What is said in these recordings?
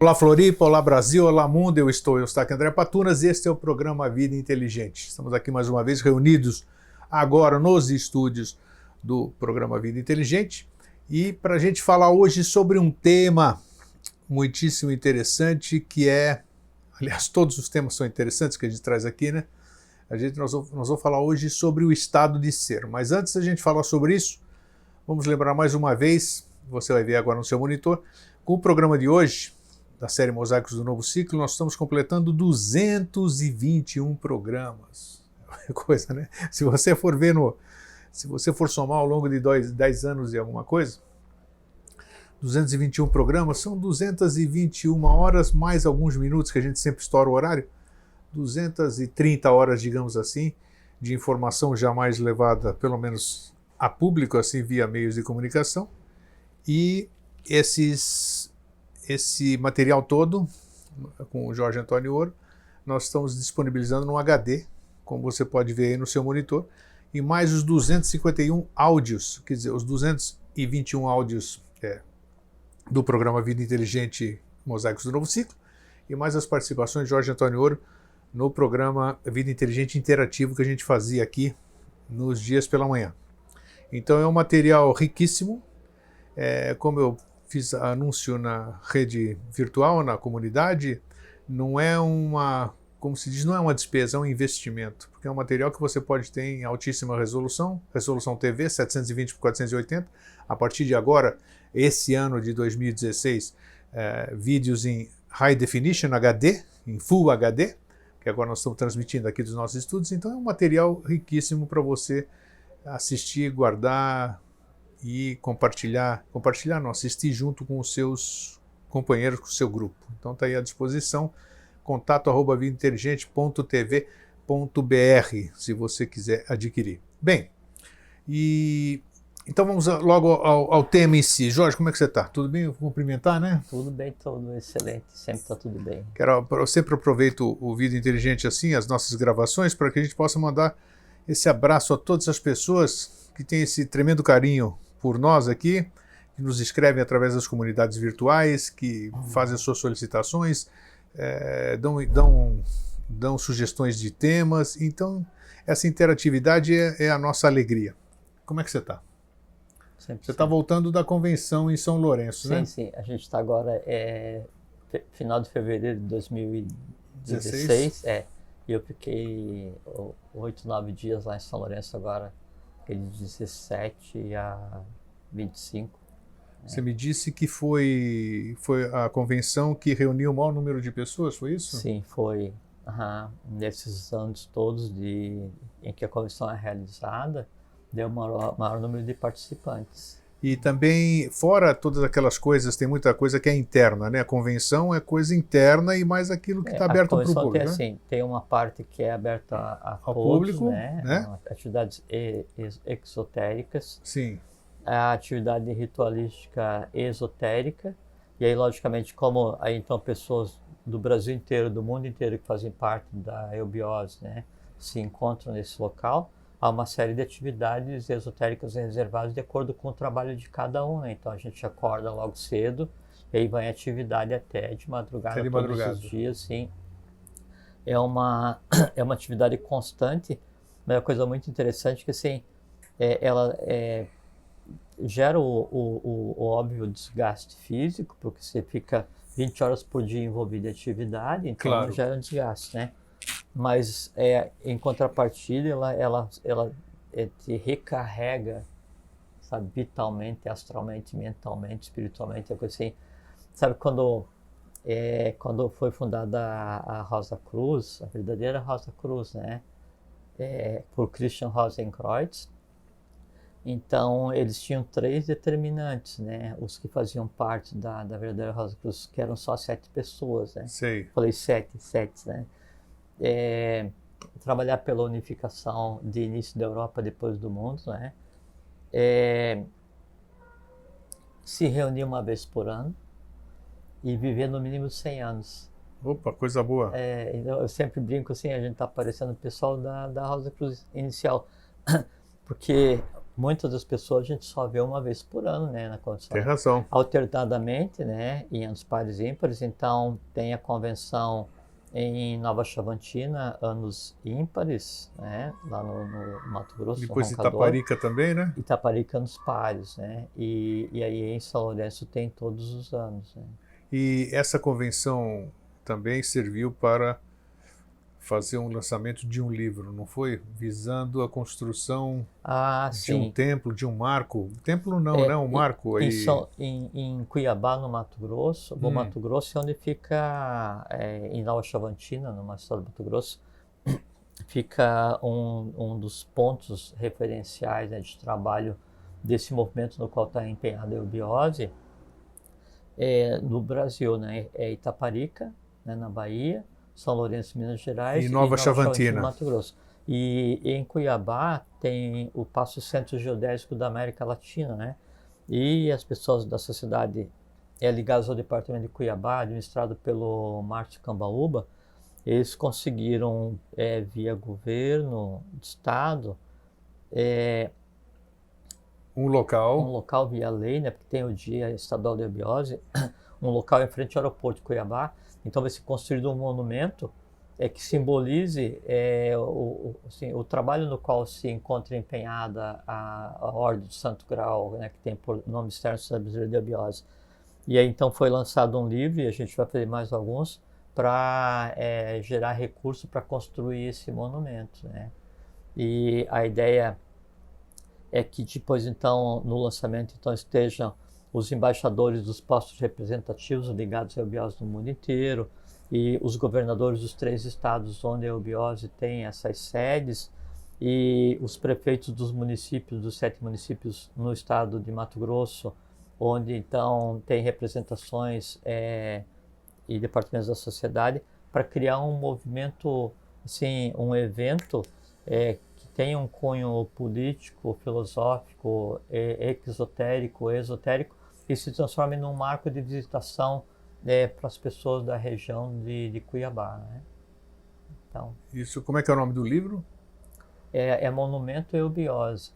Olá Floripa, olá Brasil, olá mundo, eu estou aqui André Patunas e este é o programa Vida Inteligente. Estamos aqui mais uma vez reunidos agora nos estúdios do programa Vida Inteligente e para a gente falar hoje sobre um tema muitíssimo interessante que é, aliás todos os temas são interessantes que a gente traz aqui, né? Nós vamos falar hoje sobre o estado de ser, mas antes da gente falar sobre isso, vamos lembrar mais uma vez, você vai ver agora no seu monitor, com o programa de hoje, da série Mosaicos do Novo Ciclo, nós estamos completando 221 programas. É coisa, né? Se você for ver se você for somar ao longo de 10 anos e alguma coisa, 221 programas são 221 horas mais alguns minutos que a gente sempre estoura o horário, 230 horas, digamos assim, de informação jamais levada, pelo menos a público, assim, via meios de comunicação. E esse material todo, com o Jorge Antônio Ouro, nós estamos disponibilizando no HD, como você pode ver aí no seu monitor, e mais os 251 áudios, quer dizer, os 221 áudios do programa Vida Inteligente Mosaicos do Novo Ciclo, e mais as participações de Jorge Antônio Ouro no programa Vida Inteligente Interativo que a gente fazia aqui nos dias pela manhã. Então é um material riquíssimo, como eu fiz anúncio na rede virtual, na comunidade, não é como se diz, não é uma despesa, é um investimento, porque é um material que você pode ter em altíssima resolução, resolução TV 720 por 480, a partir de agora, esse ano de 2016, vídeos em High Definition HD, em Full HD, que agora nós estamos transmitindo aqui dos nossos estudos, então é um material riquíssimo para você assistir, guardar e assistir junto com os seus companheiros, com o seu grupo. Então está aí à disposição, contato@vidainteligente.tv.br, se você quiser adquirir. Bem, então vamos logo ao tema em si. Jorge, como é que você está? Tudo bem? Eu vou cumprimentar, né? Tudo bem, tudo excelente, sempre está tudo bem. Eu sempre aproveito o Vida Inteligente assim, as nossas gravações, para que a gente possa mandar esse abraço a todas as pessoas que têm esse tremendo carinho por nós aqui, que nos escrevem através das comunidades virtuais, que fazem as suas solicitações, dão sugestões de temas. Então, essa interatividade é a nossa alegria. Como é que você está? Você está voltando da convenção em São Lourenço, né? Sim, a gente está agora, final de fevereiro de 2016, e eu fiquei 8, 9 dias lá em São Lourenço agora, de 17 a 25. Você me disse que foi a convenção que reuniu o maior número de pessoas, foi isso? Sim, foi. Nesses anos todos em que a convenção é realizada, deu o maior número de participantes. E também, fora todas aquelas coisas, tem muita coisa que é interna, né? A convenção é coisa interna e mais aquilo que está aberto para o público. Tem, assim, tem uma parte que é aberta ao todos, público, né? Atividades exotéricas. Sim. A atividade ritualística esotérica. E aí, logicamente, como aí então pessoas do Brasil inteiro, do mundo inteiro que fazem parte da eubiose, né, se encontram nesse local, há uma série de atividades esotéricas reservadas de acordo com o trabalho de cada um, né? Então a gente acorda logo cedo e aí vai em atividade até de madrugada, todos os dias, sim. É uma atividade constante, mas é uma coisa muito interessante que assim, ela gera o óbvio desgaste físico, porque você fica 20 horas por dia envolvido em atividade, então claro, gera um desgaste, né? Mas em contrapartida ela te recarrega, sabe, vitalmente, astralmente, mentalmente, espiritualmente, é coisa assim. Sabe quando foi fundada a Rosa Cruz, a verdadeira Rosa Cruz, né, por Christian Rosenkreuz, então eles tinham 3 determinantes, né, os que faziam parte da verdadeira Rosa Cruz, que eram só 7 pessoas, né? Sei. Falei 7, né? Trabalhar pela unificação de início da Europa depois do mundo, né? Se reunir uma vez por ano e viver no mínimo 100 anos. Opa, coisa boa. Eu sempre brinco assim, a gente está parecendo o pessoal da Rosa Cruz inicial, porque muitas das pessoas a gente só vê uma vez por ano, né, na convenção. Tem razão. Alternadamente, né, em anos pares e ímpares, então tem a convenção em Nova Chavantina, anos ímpares, né, lá no Mato Grosso, Depois Roncador. Itaparica também, né? Itaparica, anos pares, né, e aí em São Lourenço tem todos os anos, né. E essa convenção também serviu para fazer um lançamento de um livro, não foi? Visando a construção de um Sim. templo, de um marco. Templo não, né? Um marco aí. Em Cuiabá, no Mato Grosso, o Mato Grosso é onde fica, em Nova Chavantina, no estado do Mato Grosso, fica um dos pontos referenciais, né, de trabalho desse movimento no qual está empenhada a eubiose, no Brasil, né? É Itaparica, né, na Bahia, São Lourenço, Minas Gerais, E e Nova Chavantina, no Mato Grosso. E em Cuiabá tem o Paço Centro Geodésico da América Latina, né? E as pessoas da sociedade ligadas ao departamento de Cuiabá, administrado pelo Márcio Cambaúba, eles conseguiram, via governo de estado, um um local. local via lei, né, porque tem o Dia Estadual da Eubiose, um local em frente ao aeroporto de Cuiabá. Então vai ser construído um monumento que simbolize o trabalho no qual se encontra empenhada a Ordem do Santo Grau, né, que tem por nome externo Sociedade Brasileira de Eubiose. E aí então foi lançado um livro, e a gente vai fazer mais alguns, para gerar recurso para construir esse monumento, né? E a ideia é que depois então no lançamento então estejam os embaixadores dos postos representativos ligados à eubiose no mundo inteiro, e os governadores dos 3 estados onde a eubiose tem essas sedes, e os prefeitos dos municípios, dos 7 municípios no estado de Mato Grosso, onde então tem representações e departamentos da sociedade, para criar um movimento, assim, um evento que tenha um cunho político, filosófico, exotérico, esotérico, e se transforme num marco de visitação para as pessoas da região de Cuiabá, né? Então, Isso, como é que é o nome do livro? é Monumento Eubiose.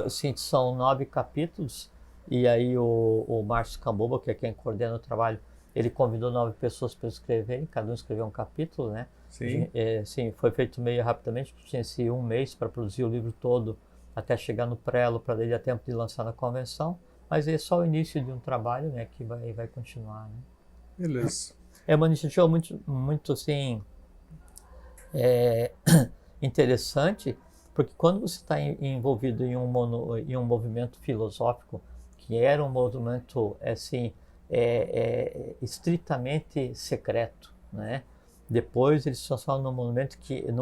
Assim, são 9 capítulos, e aí o Márcio Cambaúba, que é quem coordena o trabalho, ele convidou 9 pessoas para escreverem, cada um escreveu um capítulo, né? Sim. Sim, foi feito meio rapidamente, porque tinha-se um mês para produzir o livro todo, até chegar no prelo, para daí dar tempo de lançar na convenção, mas é só o início de um trabalho, né, que vai continuar, né? Beleza. É uma iniciativa muito assim, interessante, porque quando você está envolvido em um movimento filosófico, que era um movimento assim, estritamente secreto, né? Depois ele se transforma num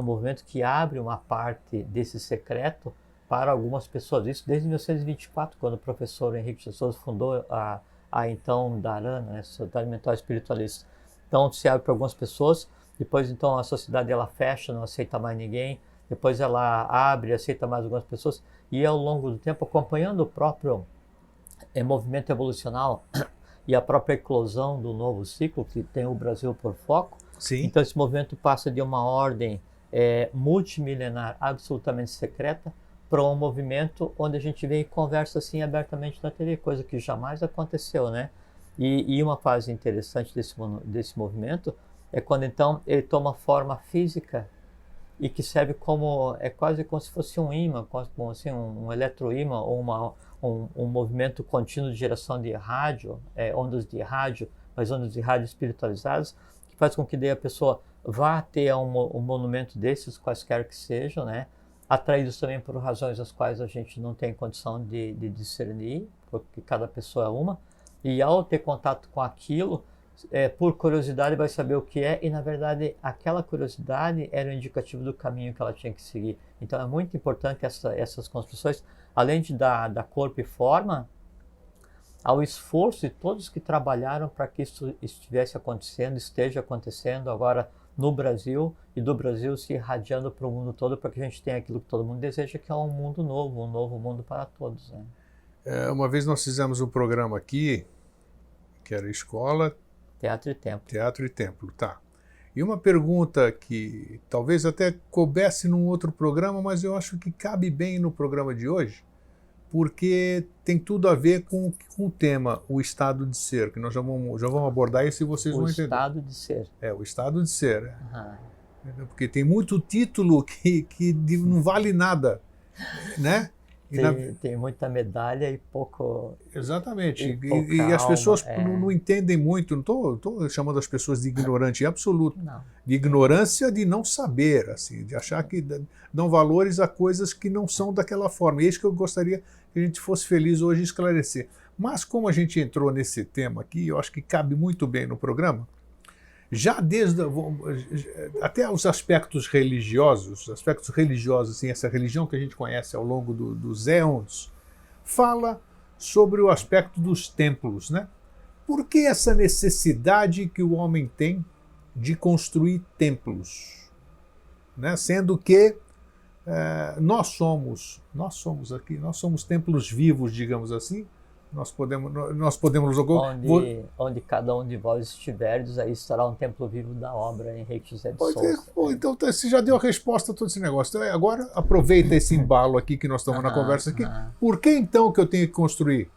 movimento que abre uma parte desse secreto para algumas pessoas. Isso desde 1924, quando o professor Henrique de Souza fundou a então Dharana, né, Sociedade Mental Espiritualista. Então se abre para algumas pessoas, depois então a sociedade ela fecha, não aceita mais ninguém, depois ela abre, aceita mais algumas pessoas, e ao longo do tempo, acompanhando o próprio movimento evolucional e a própria eclosão do novo ciclo, que tem o Brasil por foco. Sim. Então esse movimento passa de uma ordem multimilenar, absolutamente secreta, para um movimento onde a gente vê e conversa assim abertamente na TV, coisa que jamais aconteceu, né? E uma fase interessante desse movimento é quando então ele toma forma física e que serve como, quase como se fosse um ímã, como assim, um eletroímã, ou um movimento contínuo de geração de rádio, ondas de rádio, mas ondas de rádio espiritualizadas, que faz com que daí a pessoa vá até um monumento desses, quaisquer que sejam, né? Atraídos também por razões as quais a gente não tem condição de discernir, porque cada pessoa é uma, e ao ter contato com aquilo, por curiosidade vai saber o que é, e na verdade aquela curiosidade era o indicativo do caminho que ela tinha que seguir. Então é muito importante essas construções, além de dar corpo e forma ao esforço de todos que trabalharam para que isso estivesse acontecendo, esteja acontecendo agora no Brasil, e do Brasil se irradiando para o mundo todo, para que a gente tenha aquilo que todo mundo deseja, que é um mundo novo, um novo mundo para todos, né? Uma vez nós fizemos um programa aqui, que era Escola, Teatro e Templo. Teatro e Templo, tá. E uma pergunta que talvez até coubesse num outro programa, mas eu acho que cabe bem no programa de hoje, porque tem tudo a ver com o tema, o estado de ser, que nós já vamos abordar isso e vocês vão entender. O estado de ser. O estado de ser. Uhum. Porque tem muito título que não vale nada, né? Tem muita medalha e pouco... Exatamente. E as pessoas alma, não entendem muito, não estou chamando as pessoas de ignorante em absoluto. Não. De ignorância de não saber, assim, de achar que dão valores a coisas que não são daquela forma. E é isso que eu gostaria que a gente fosse feliz hoje em esclarecer. Mas como a gente entrou nesse tema aqui, eu acho que cabe muito bem no programa, já até os aspectos religiosos, assim, essa religião que a gente conhece ao longo dos éons, fala sobre o aspecto dos templos, né? Por que essa necessidade que o homem tem de construir templos, né? Sendo que nós somos templos vivos, digamos assim. Nós podemos onde cada um de vós estiverdes, aí estará um templo vivo da obra, Henrique José de Souza. Então você já deu a resposta a todo esse negócio. Então, agora aproveita esse embalo aqui que nós estamos na conversa aqui. Por que então que eu tenho que construir?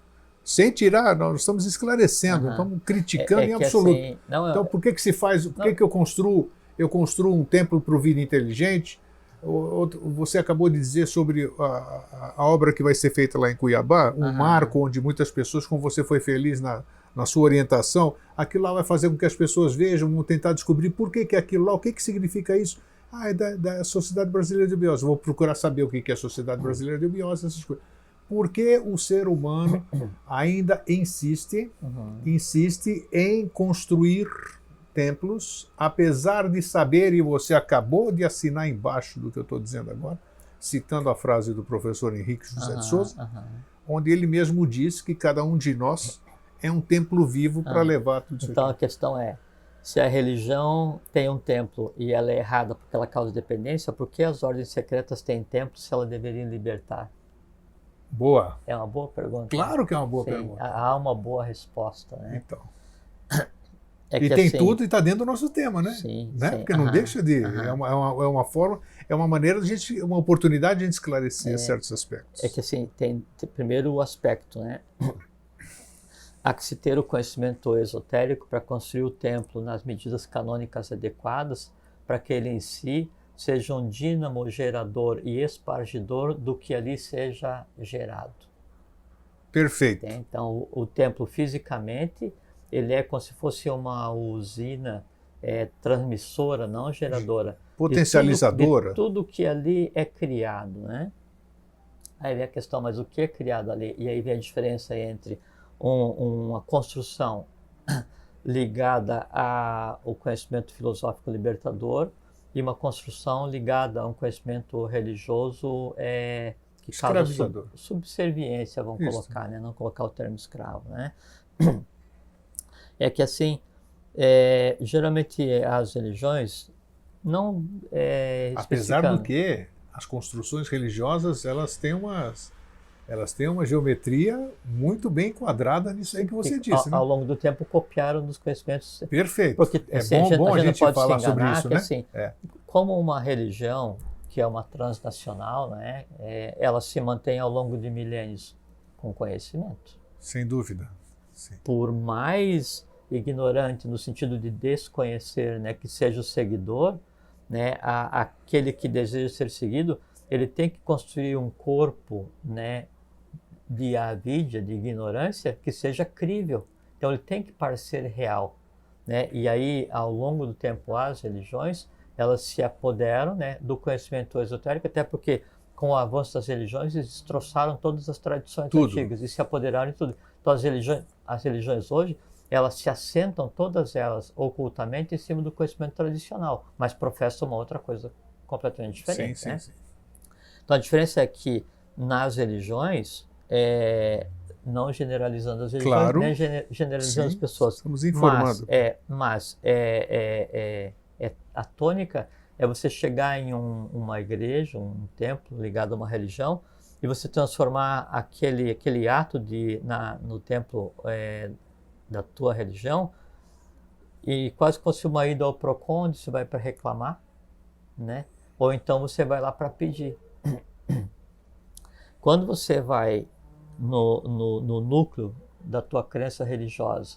Sem tirar, nós estamos esclarecendo, estamos criticando em absoluto. Assim, então por que se faz, por que eu construo um templo para o vida inteligente? Você acabou de dizer sobre a obra que vai ser feita lá em Cuiabá, um marco onde muitas pessoas, como você foi feliz na sua orientação, aquilo lá vai fazer com que as pessoas vejam, vão tentar descobrir por que aquilo lá, o que significa isso. É da Sociedade Brasileira de Biose. Vou procurar saber o que é a Sociedade Brasileira de Biose, essas coisas. Porque o ser humano ainda insiste em construir templos, apesar de saber, e você acabou de assinar embaixo do que eu estou dizendo agora, citando a frase do professor Henrique José de Souza, onde ele mesmo diz que cada um de nós é um templo vivo para levar tudo isso Então aqui. A questão é, se a religião tem um templo e ela é errada porque ela causa dependência, por que as ordens secretas têm templos se elas deveriam libertar? Boa. É uma boa pergunta. Claro que é uma boa pergunta. Há uma boa resposta, né? Então. E tem assim, tudo e está dentro do nosso tema, né? Sim, né? Sim. Porque não deixa de... É uma forma, é uma maneira de uma oportunidade de a gente esclarecer certos aspectos. É que assim, tem primeiro o aspecto, né? Há que se ter o conhecimento esotérico para construir o templo nas medidas canônicas adequadas, para que ele em si seja um dínamo gerador e espargidor do que ali seja gerado. Perfeito. Então, o templo fisicamente, ele é como se fosse uma usina transmissora, não geradora. Potencializadora. De tudo que ali é criado, né? Aí vem a questão, mas o que é criado ali? E aí vem a diferença entre uma construção ligada ao conhecimento filosófico libertador e uma construção ligada a um conhecimento religioso que causa subserviência, vamos colocar, né? Não colocar o termo escravo, né? É que assim, geralmente as religiões não... Apesar do que as construções religiosas, elas têm uma geometria muito bem enquadrada nisso aí que você disse. Ao longo do tempo copiaram dos conhecimentos. Perfeito. Porque assim, bom a gente pode falar se enganar, sobre isso, que, né? Assim, como uma religião, que é uma transnacional, né, ela se mantém ao longo de milênios com conhecimento. Sem dúvida. Sim. Por mais ignorante no sentido de desconhecer, né, que seja o seguidor, né, aquele que deseja ser seguido, ele tem que construir um corpo, né, de avidia, de ignorância, que seja crível. Então ele tem que parecer real, né? E aí, ao longo do tempo, as religiões, elas se apoderam, né, do conhecimento esotérico, até porque com o avanço das religiões, eles destroçaram todas as tradições antigas e se apoderaram de tudo. Então as religiões hoje, elas se assentam, todas elas, ocultamente, em cima do conhecimento tradicional, mas professam uma outra coisa completamente diferente. Sim, né? sim. Então a diferença é que nas religiões, não generalizando as religiões, claro, nem generalizando as pessoas. Estamos informando. Mas a tônica é você chegar em uma igreja, um templo ligado a uma religião, e você transformar aquele ato no templo da tua religião, e quase que fosse uma ida ao PROCON, onde você vai para reclamar, né? Ou então você vai lá para pedir. Quando você vai no núcleo da tua crença religiosa,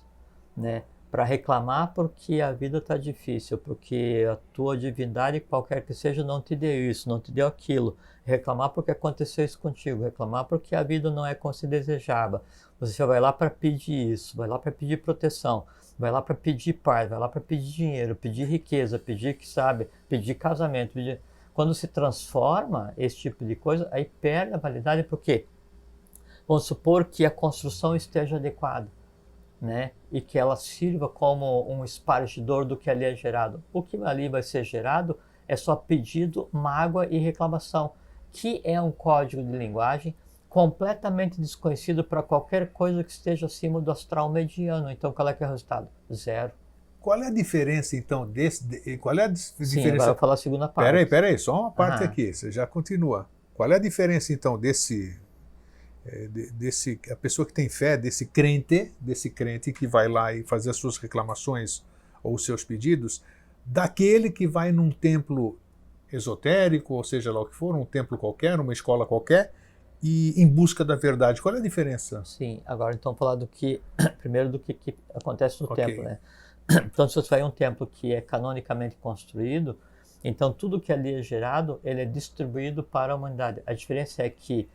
né? Para reclamar porque a vida está difícil, porque a tua divindade, qualquer que seja, não te deu isso, não te deu aquilo. Reclamar porque aconteceu isso contigo, reclamar porque a vida não é como se desejava. Você já vai lá para pedir isso, vai lá para pedir proteção, vai lá para pedir paz, vai lá para pedir dinheiro, pedir riqueza, pedir, que sabe, pedir casamento. Pedir... Quando se transforma esse tipo de coisa, aí perde a validade, porque vamos supor que a construção esteja adequada, né? E que ela sirva como um espargidor do que ali é gerado. O que ali vai ser gerado é só pedido, mágoa e reclamação, que é um código de linguagem completamente desconhecido para qualquer coisa que esteja acima do astral mediano. Então, qual é que é o resultado? Zero. Qual é a diferença, então, qual é a diferença? Sim, agora eu vou falar a segunda parte. Peraí, só uma parte aqui, você já continua. Qual é a diferença, então, a pessoa que tem fé, desse crente que vai lá e fazer as suas reclamações ou os seus pedidos, daquele que vai num templo esotérico, ou seja lá o que for, um templo qualquer, uma escola qualquer, e em busca da verdade? Qual é a diferença? Sim, agora então falar primeiro do que acontece no templo, né? Então, se você vai a um templo que é canonicamente construído, então tudo que ali é gerado, ele é distribuído para a humanidade. A diferença é que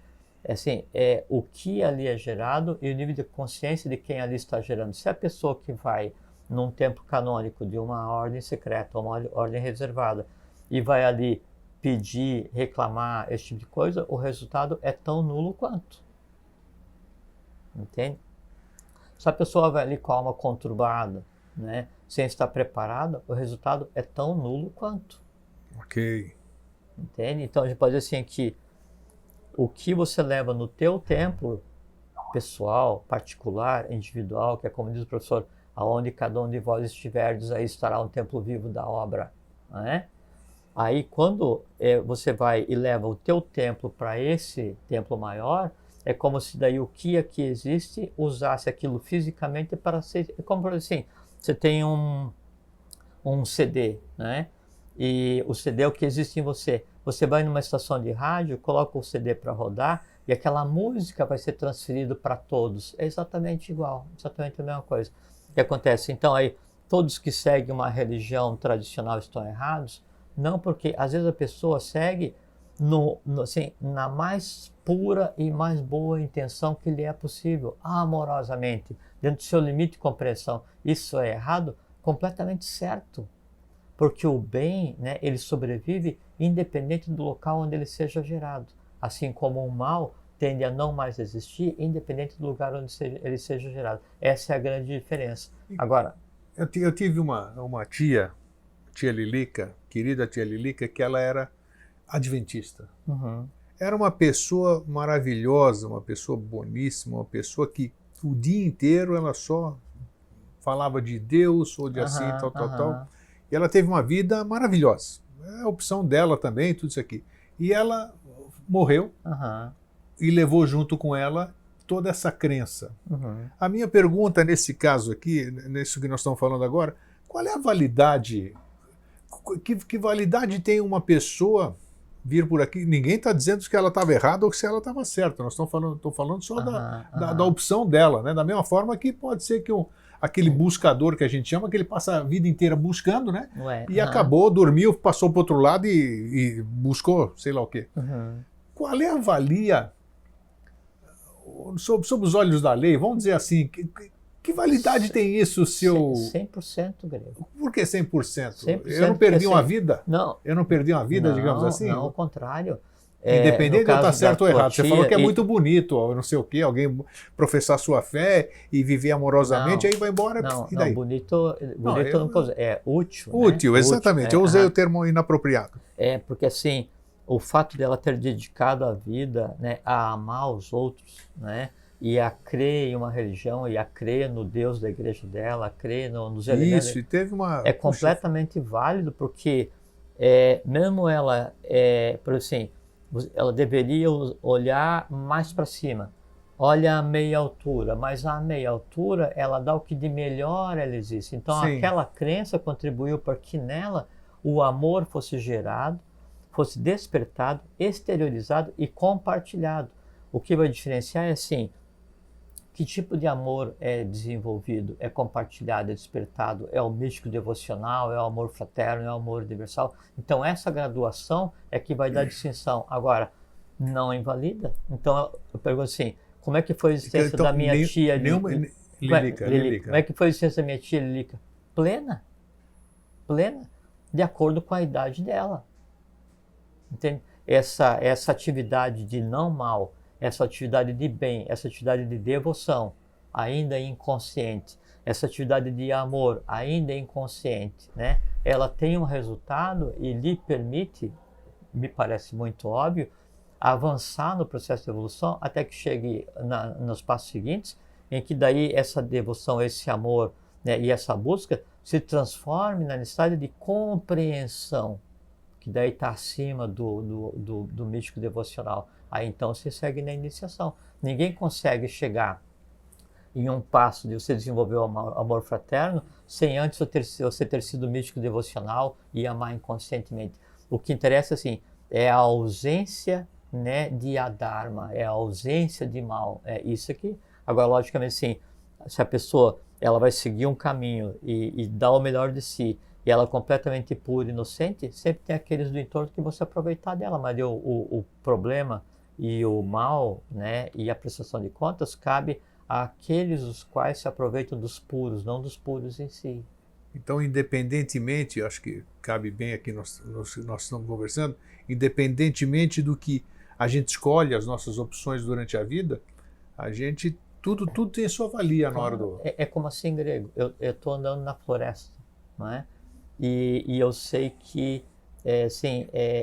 assim, é o que ali é gerado e o nível de consciência de quem ali está gerando. Se a pessoa que vai num templo canônico de uma ordem secreta, uma ordem reservada, e vai ali pedir, reclamar, esse tipo de coisa, o resultado é tão nulo quanto. Entende? Se a pessoa vai ali com a alma conturbada, né, sem estar preparada, o resultado é tão nulo quanto. Ok. Entende? Então a gente pode dizer assim que o que você leva no teu templo pessoal, particular, individual, que é como diz o professor, aonde cada um de vós estiverdes, aí estará um templo vivo da obra, né? Aí quando você vai e leva o teu templo para esse templo maior, é como se daí o que aqui existe usasse aquilo fisicamente para ser, é como por assim, você tem um CD, né? E o CD é o que existe em você. Você vai numa estação de rádio, coloca o CD para rodar e aquela música vai ser transferida para todos. É exatamente igual, exatamente a mesma coisa. O que acontece? Então aí, todos que seguem uma religião tradicional estão errados? Não, porque às vezes a pessoa segue assim, na mais pura e mais boa intenção que lhe é possível, amorosamente, dentro do seu limite de compreensão. Isso é errado? Completamente certo. Porque o bem, né, ele sobrevive independente do local onde ele seja gerado. Assim como o mal tende a não mais existir, independente do lugar onde ele seja gerado. Essa é a grande diferença. Agora, eu tive uma tia Lilica, querida tia Lilica, que ela era adventista. uhum, Era uma pessoa maravilhosa, uma pessoa boníssima, uma pessoa que o dia inteiro ela só falava de Deus, ou de assim, tal. E ela teve uma vida maravilhosa. É a opção dela também, tudo isso aqui. E ela morreu e levou junto com ela toda essa crença. A minha pergunta nesse caso aqui, nisso que nós estamos falando agora, qual é a validade? Que validade tem uma pessoa vir por aqui? Ninguém está dizendo que ela estava errada ou que se ela estava certa. Nós estamos falando só da opção dela, né? Da mesma forma que pode ser que aquele buscador que a gente chama, que ele passa a vida inteira buscando, né? E acabou, dormiu, passou para o outro lado e buscou sei lá o quê. Qual é a valia, sob os olhos da lei, vamos dizer assim, que validade tem isso, seu... 100%, Grego. Por que 100%? 100%? Eu não perdi uma assim, vida? Não. Eu não perdi uma vida, digamos assim? Não, ao contrário. Independente de eu estar certo ou errado. Você falou que é muito bonito, ou não sei o quê, alguém professar sua fé e viver amorosamente, aí vai embora, e daí? Não, bonito é útil. Útil, né? exatamente. Útil, eu usei o termo inapropriado. Porque assim, o fato dela ter dedicado a vida, né, a amar os outros, né, e a crer em uma religião, e a crer no Deus da igreja dela, a crer nos elementos... Isso, e teve uma... É completamente válido, porque mesmo ela, por assim, ela deveria olhar mais para cima. Olha a meia altura, mas a meia altura ela dá o que de melhor ela existe. Então aquela crença contribuiu para que nela o amor fosse gerado, fosse despertado, exteriorizado e compartilhado. O que vai diferenciar é assim, Que tipo de amor é desenvolvido, é compartilhado, é despertado? É o místico devocional, é o amor fraterno, é o amor universal? Então essa graduação é que vai dar distinção. Agora, não invalida? Então eu pergunto assim, como é que foi a existência Então, da minha tia Lílica. Como é que foi a existência da minha tia Lilica? Plena, plena, de acordo com a idade dela. Entende? Essa atividade de não mal, essa atividade de bem, essa atividade de devoção, ainda inconsciente, essa atividade de amor, ainda inconsciente, né? Ela tem um resultado e lhe permite, me parece muito óbvio, avançar no processo de evolução até que chegue nos passos seguintes, em que daí essa devoção, esse amor, né, e essa busca se transforme na necessidade de compreensão, que daí está acima do místico devocional. Aí então você segue na iniciação. Ninguém consegue chegar em um passo de você desenvolver o amor fraterno sem antes você ter sido místico devocional e amar inconscientemente. O que interessa assim, é a ausência, né, de adharma, é a ausência de mal. É isso aqui. Agora, logicamente, sim, se a pessoa ela vai seguir um caminho e dar o melhor de si, e ela é completamente pura e inocente, sempre tem aqueles do entorno que vão se aproveitar dela, mas o problema e o mal, né, e a prestação de contas cabe àqueles os quais se aproveitam dos puros, não dos puros em si. Então, independentemente, acho que cabe bem aqui, nós estamos conversando, independentemente do que a gente escolhe, as nossas opções durante a vida, a gente, tudo tem sua valia na hora do... É como assim, grego, eu estou andando na floresta, não é? E eu sei que,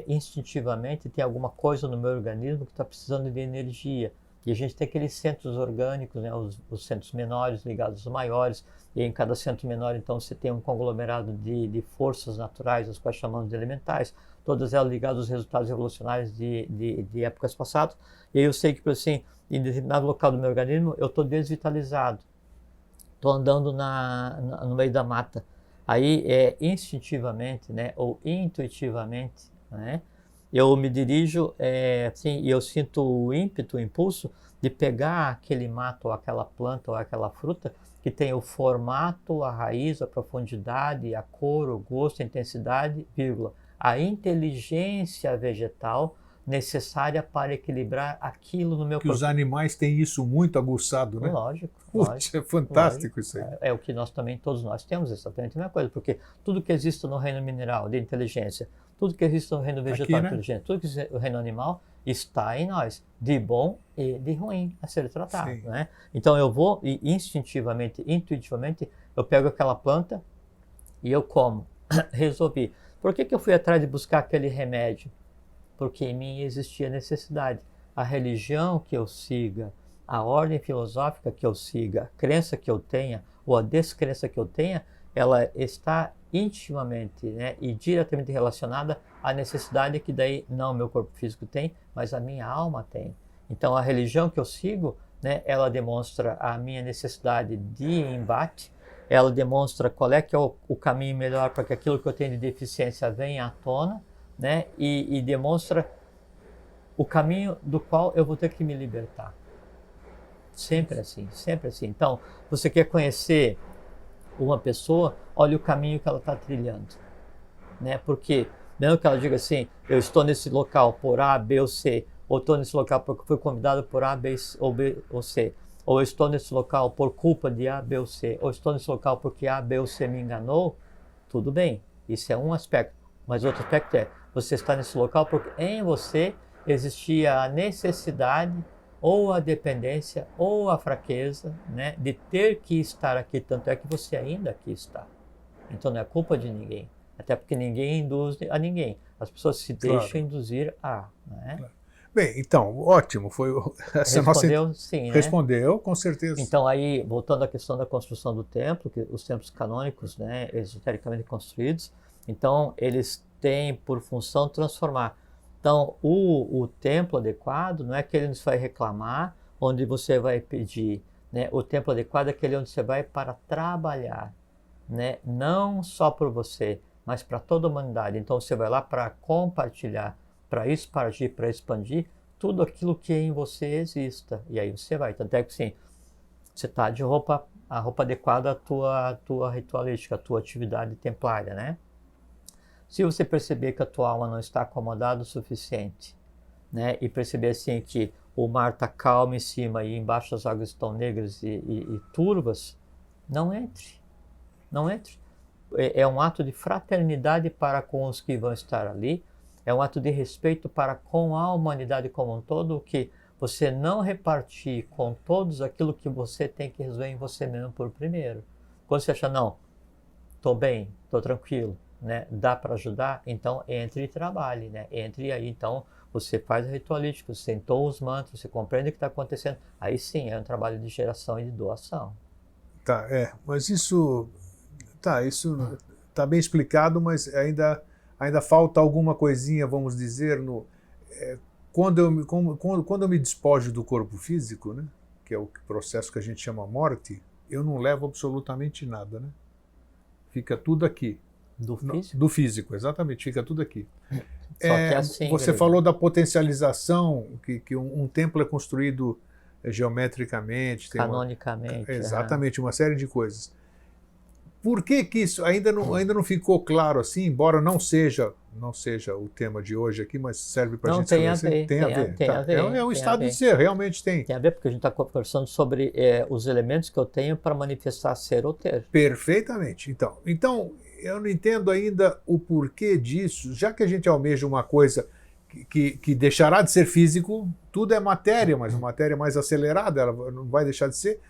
instintivamente tem alguma coisa no meu organismo que está precisando de energia. E a gente tem aqueles centros orgânicos, né, os centros menores ligados aos maiores, e em cada centro menor, então, você tem um conglomerado de forças naturais, as quais chamamos de elementais, todas elas ligadas aos resultados evolucionários de épocas passadas. E aí eu sei que, assim, em determinado local do meu organismo, eu estou desvitalizado, estou andando no meio da mata. Aí, instintivamente, né, ou intuitivamente, né, eu me dirijo, assim, e eu sinto o ímpeto, o impulso de pegar aquele mato, ou aquela planta, ou aquela fruta que tem o formato, a raiz, a profundidade, a cor, o gosto, a intensidade, vírgula, a inteligência vegetal necessária para equilibrar aquilo no meu Que corpo. os animais têm isso muito aguçado, né? Lógico. Putz, é fantástico lógico. isso aí. É o que nós também, todos nós temos exatamente a mesma coisa, porque tudo que existe no reino mineral de inteligência, tudo que existe no reino vegetal de inteligência, tudo que existe no reino animal está em nós, de bom e de ruim a ser tratado, né? Então eu vou e instintivamente, intuitivamente, eu pego aquela planta e eu como. Resolvi. Por que eu fui atrás de buscar aquele remédio? Porque em mim existia necessidade. A religião que eu siga, a ordem filosófica que eu siga, a crença que eu tenha ou a descrença que eu tenha, ela está intimamente, né, e diretamente relacionada à necessidade que daí não o meu corpo físico tem, mas a minha alma tem. Então a religião que eu sigo, né, ela demonstra a minha necessidade de embate, ela demonstra qual é que é o caminho melhor para que aquilo que eu tenho de deficiência venha à tona, né, e demonstra o caminho do qual eu vou ter que me libertar. Sempre assim, sempre assim. Então, você quer conhecer uma pessoa, olha o caminho que ela está trilhando, né? Porque, mesmo que ela diga assim, eu estou nesse local por A, B ou C, ou estou nesse local porque fui convidado por A, B ou C, ou eu estou nesse local por culpa de A, B ou C, ou estou nesse local porque A, B ou C me enganou, tudo bem, isso é um aspecto. Mas outro aspecto é, você está nesse local porque em você existia a necessidade ou a dependência ou a fraqueza, né, de ter que estar aqui, tanto é que você ainda aqui está. Então não é culpa de ninguém, até porque ninguém induz a ninguém. As pessoas se deixam induzir a, né? Claro. Bem, então, ótimo, foi essa Respondeu, nossa... sim, né? Respondeu, com certeza. Então aí, voltando à questão da construção do templo, que os templos canônicos, né, esotericamente construídos, então eles têm por função transformar. Então, o templo adequado não é aquele onde você vai reclamar, onde você vai pedir, né? O templo adequado é aquele onde você vai para trabalhar, né? Não só por você, mas para toda a humanidade. Então, você vai lá para compartilhar, para expandir tudo aquilo que em você exista. E aí você vai. Tanto é que, sim, você está de a roupa adequada à tua ritualística, à tua atividade templária, né? Se você perceber que a tua alma não está acomodada o suficiente, né, e perceber assim que o mar está calmo em cima e embaixo as águas estão negras e turvas, não entre, não entre. É um ato de fraternidade para com os que vão estar ali, é um ato de respeito para com a humanidade como um todo, que você não repartir com todos aquilo que você tem que resolver em você mesmo por primeiro. Quando você acha, não, estou bem, estou tranquilo, né, dá para ajudar, então entre e trabalhe, né, entre aí, então você faz o ritualístico, você sentou os mantras, você compreende o que está acontecendo, aí sim é um trabalho de geração e de doação. Tá, mas isso tá bem explicado, mas ainda falta alguma coisinha, vamos dizer, quando eu me despojo do corpo físico, né, que é o processo que a gente chama morte, eu não levo absolutamente nada, né? Fica tudo aqui. Do físico? Do físico, exatamente, fica tudo aqui. Só que é assim, você falou da potencialização, que um templo é construído geometricamente. Canonicamente. Exatamente, uma série de coisas. Por que isso ainda não ficou claro assim, embora não seja o tema de hoje aqui, mas serve para a gente esclarecer? Tem a ver. É um estado de ser, realmente tem. Tem a ver, porque a gente está conversando sobre os elementos que eu tenho para manifestar ser ou ter. Perfeitamente. Então, eu não entendo ainda o porquê disso, já que a gente almeja uma coisa que deixará de ser físico, tudo é matéria, mas uma matéria mais acelerada, ela não vai deixar de ser.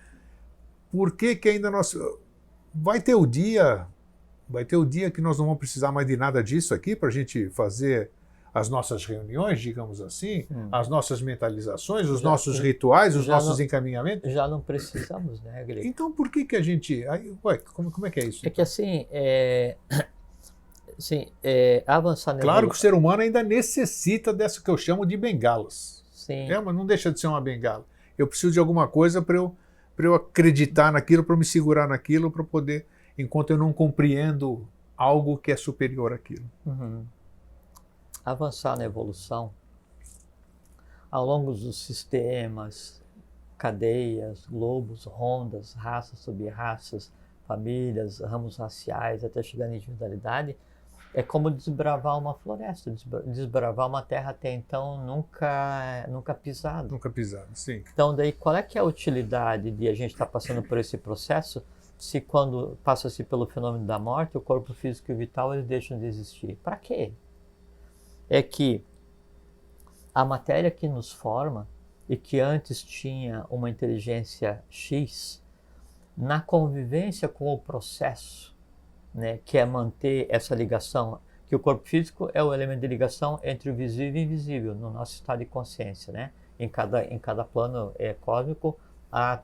Por que ainda nós... Vai ter o dia que nós não vamos precisar mais de nada disso aqui para a gente fazer as nossas reuniões, digamos assim, as nossas mentalizações, os nossos rituais, os nossos encaminhamentos? Já não precisamos, né, Greg? Então por que a gente... como é que é isso? É que assim, avançar na Claro que o ser humano ainda necessita dessa que eu chamo de bengalas. Sim. Mas não deixa de ser uma bengala. Eu preciso de alguma coisa para eu acreditar naquilo, para me segurar naquilo, para poder, enquanto eu não compreendo algo que é superior àquilo. Uhum. Avançar na evolução, ao longo dos sistemas, cadeias, globos, rondas, raças, sub-raças, famílias, ramos raciais, até chegar na individualidade, é como desbravar uma floresta, desbravar uma terra até então nunca pisada. Nunca pisada, sim. Então, daí, qual é que é a utilidade de a gente estar passando por esse processo, se quando passa-se pelo fenômeno da morte, o corpo físico e vital eles deixam de existir? Para quê? É que a matéria que nos forma e que antes tinha uma inteligência X, na convivência com o processo, né, que é manter essa ligação, que o corpo físico é o elemento de ligação entre o visível e o invisível no nosso estado de consciência, né? Em cada plano cósmico há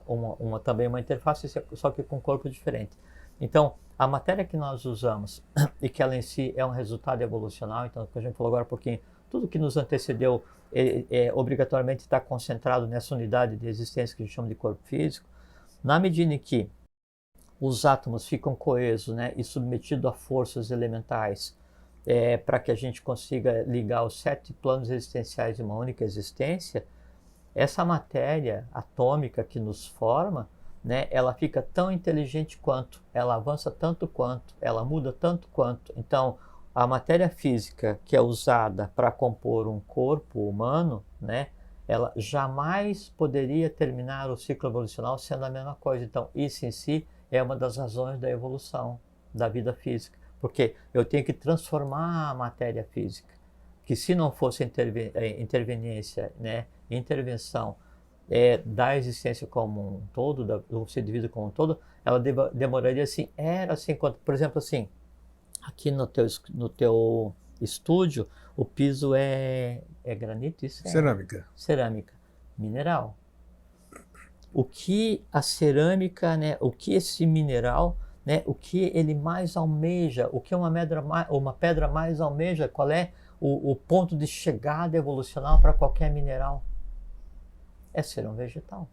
também uma interface, só que com um corpo diferente. Então, a matéria que nós usamos e que ela em si é um resultado evolucional, então, que a gente falou agora um pouquinho, tudo que nos antecedeu obrigatoriamente está concentrado nessa unidade de existência que a gente chama de corpo físico. Na medida em que os átomos ficam coesos, né, e submetidos a forças elementais para que a gente consiga ligar os 7 planos existenciais de uma única existência, essa matéria atômica que nos forma, né, ela fica tão inteligente quanto, ela avança tanto quanto, ela muda tanto quanto. Então, a matéria física que é usada para compor um corpo humano, né, ela jamais poderia terminar o ciclo evolucional sendo a mesma coisa. Então, isso em si é uma das razões da evolução da vida física, porque eu tenho que transformar a matéria física, que se não fosse interveniência, né, intervenção da existência como um todo, do ser de vida como um todo, ela demoraria assim, por exemplo, assim, aqui no teu estúdio, o piso é granito? Isso cerâmica. Cerâmica. Mineral. O que a cerâmica, né, o que esse mineral, né, o que ele mais almeja, o que uma pedra mais almeja, qual é o ponto de chegada evolucional para qualquer mineral? É ser um vegetal.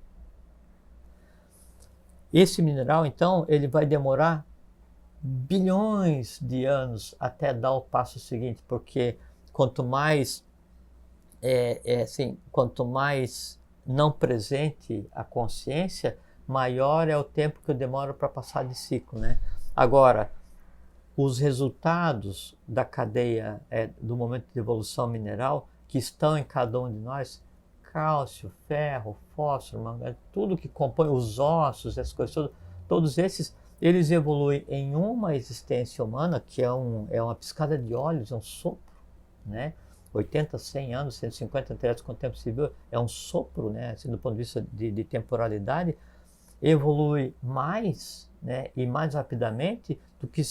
Esse mineral, então, ele vai demorar bilhões de anos até dar o passo seguinte, porque quanto mais quanto mais não presente a consciência, maior é o tempo que eu demoro para passar de ciclo, né? Agora, os resultados da cadeia do momento de evolução mineral que estão em cada um de nós, cálcio, ferro, fósforo, manganês, tudo que compõe os ossos, essas coisas, todos esses, eles evoluem em uma existência humana que é uma piscada de olhos, é um sopro, né? 80, 100 anos, 150, até com o tempo civil, é um sopro, né? Assim, do ponto de vista de temporalidade, evolui mais, né, e mais rapidamente do que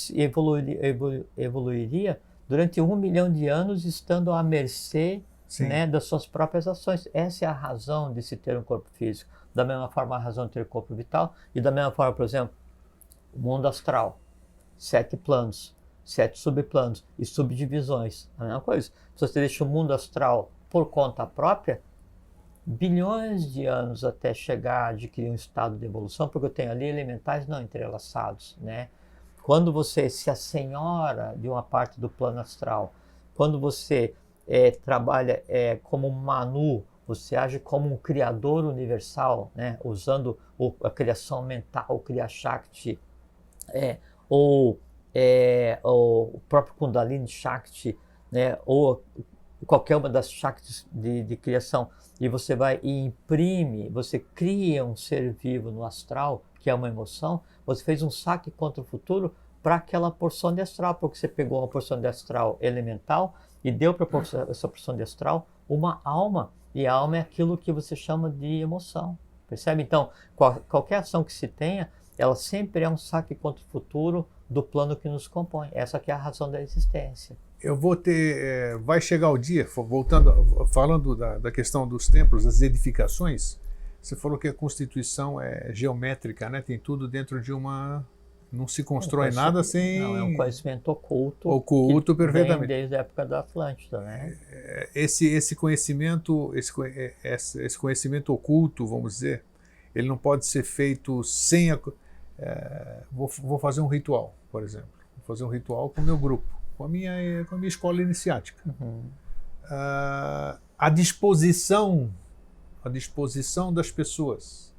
evoluiria durante 1 milhão de anos estando à mercê, né, das suas próprias ações. Essa é a razão de se ter um corpo físico. Da mesma forma, a razão de ter corpo vital, e da mesma forma, por exemplo, o mundo astral, 7 planos, 7 subplanos e subdivisões. A mesma coisa. Se você deixa o mundo astral por conta própria, bilhões de anos até chegar a adquirir um estado de evolução, porque eu tenho ali elementais não entrelaçados, né? Quando você se assenhora de uma parte do plano astral, quando você trabalha como Manu, você age como um criador universal, né? Usando a criação mental, o Kriya Shakti, ou o próprio Kundalini Shakti, né? Ou qualquer uma das Shaktis de criação, e você vai e imprime, você cria um ser vivo no astral, que é uma emoção, você fez um saque contra o futuro para aquela porção de astral, porque você pegou uma porção de astral elemental e deu para essa porção de astral uma alma, e a alma é aquilo que você chama de emoção, percebe? Então, qualquer ação que se tenha, ela sempre é um saque contra o futuro do plano que nos compõe. Essa que é a razão da existência. Eu vou ter, vai chegar o dia, falando da questão dos templos, das edificações, você falou que a Constituição é geométrica, né? Tem tudo dentro de uma... Não se constrói nada sem... Não, é um conhecimento oculto. Oculto, que perfeitamente. vem desde a época da Atlântida, né? Esse conhecimento, esse conhecimento oculto, vamos dizer, ele não pode ser feito sem... vou fazer um ritual, por exemplo. Vou fazer um ritual com o meu grupo, com a minha escola iniciática. Uhum. A disposição das pessoas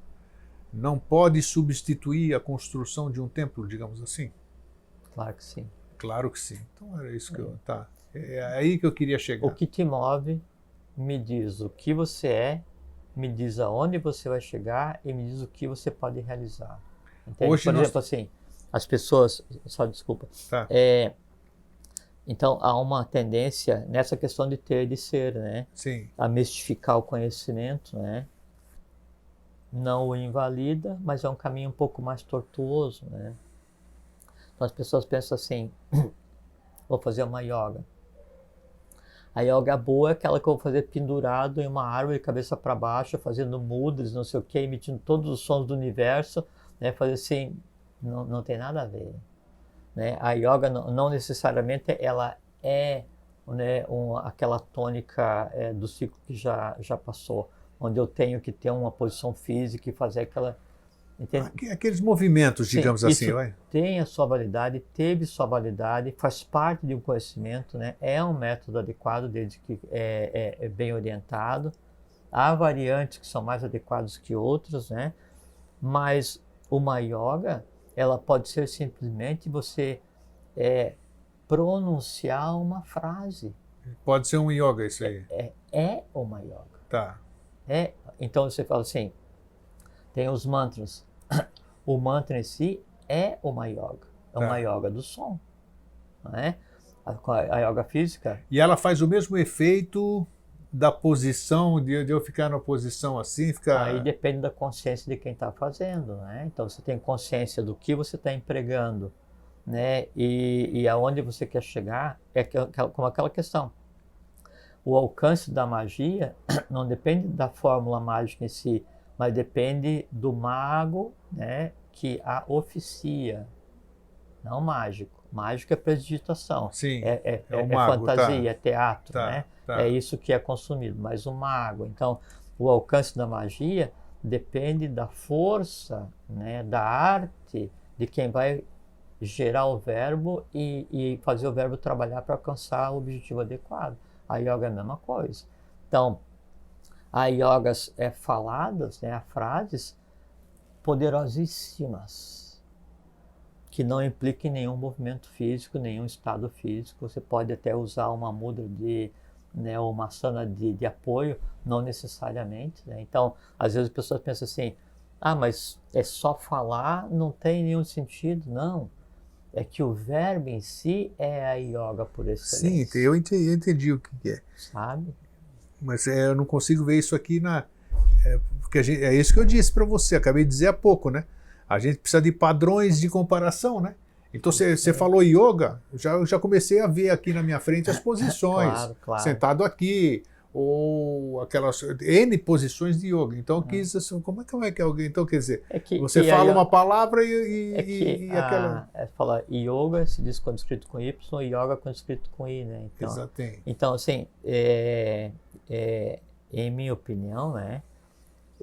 não pode substituir a construção de um templo, digamos assim? Claro que sim. Claro que sim. Então era isso que eu... Tá. É aí que eu queria chegar. O que te move me diz o que você é, me diz aonde você vai chegar e me diz o que você pode realizar. Entende? Hoje por exemplo, assim, as pessoas... Só desculpa. Tá. Então, há uma tendência nessa questão de ter e de ser, né? Sim. A mistificar o conhecimento, né? Não o invalida, mas é um caminho um pouco mais tortuoso, né? Então, as pessoas pensam assim, vou fazer uma yoga. A yoga boa é aquela que eu vou fazer pendurado em uma árvore, cabeça para baixo, fazendo mudras, não sei o que, emitindo todos os sons do universo, né? Fazer assim, não tem nada a ver. Né? A yoga não necessariamente ela é, né, aquela tônica do ciclo que já passou, onde eu tenho que ter uma posição física e fazer aquela... Aqueles movimentos, digamos assim. Isso tem a sua validade, teve sua validade, faz parte de um conhecimento, né? É um método adequado desde que é bem orientado. Há variantes que são mais adequados que outros, né? Mas uma yoga, ela pode ser simplesmente você pronunciar uma frase. Pode ser um yoga isso aí. É uma yoga. Tá. Então você fala assim, tem os mantras. O mantra em si é uma yoga. É uma yoga do som. Não é? A yoga física. E ela faz o mesmo efeito da posição, de eu ficar na posição assim, ficar... Aí depende da consciência de quem está fazendo, né? Então você tem consciência do que você está empregando, né? E aonde você quer chegar, como aquela questão. O alcance da magia não depende da fórmula mágica em si, mas depende do mago, né, que a oficia, não mágico. Mágico é prestidigitação, Sim, é mago, fantasia, é teatro, tá, né? Tá. É isso que é consumido, mas o mago. Então, o alcance da magia depende da força, né, da arte de quem vai gerar o verbo e fazer o verbo trabalhar para alcançar o objetivo adequado. A yoga é a mesma coisa. Então, há yogas faladas, né, há frases, poderosíssimas, que não impliquem nenhum movimento físico, nenhum estado físico. Você pode até usar uma mudra né, uma asana de apoio, não necessariamente, né? Então, às vezes as pessoas pensam assim, mas é só falar, não tem nenhum sentido. Não, é que o verbo em si é a yoga por excelência. Sim, eu entendi o que é. Sabe? Mas eu não consigo ver isso aqui porque é isso que eu disse para você, acabei de dizer há pouco, né? A gente precisa de padrões de comparação, né? Então você falou yoga, eu já comecei a ver aqui na minha frente as posições, Claro. sentado aqui, ou aquelas N posições de yoga. Então eu quis assim, como é que alguém. Então, quer dizer, você fala uma palavra e aquela. Fala yoga se diz quando escrito com Y, e yoga quando escrito com I, né? Então, exatamente. Então, assim, em minha opinião, né?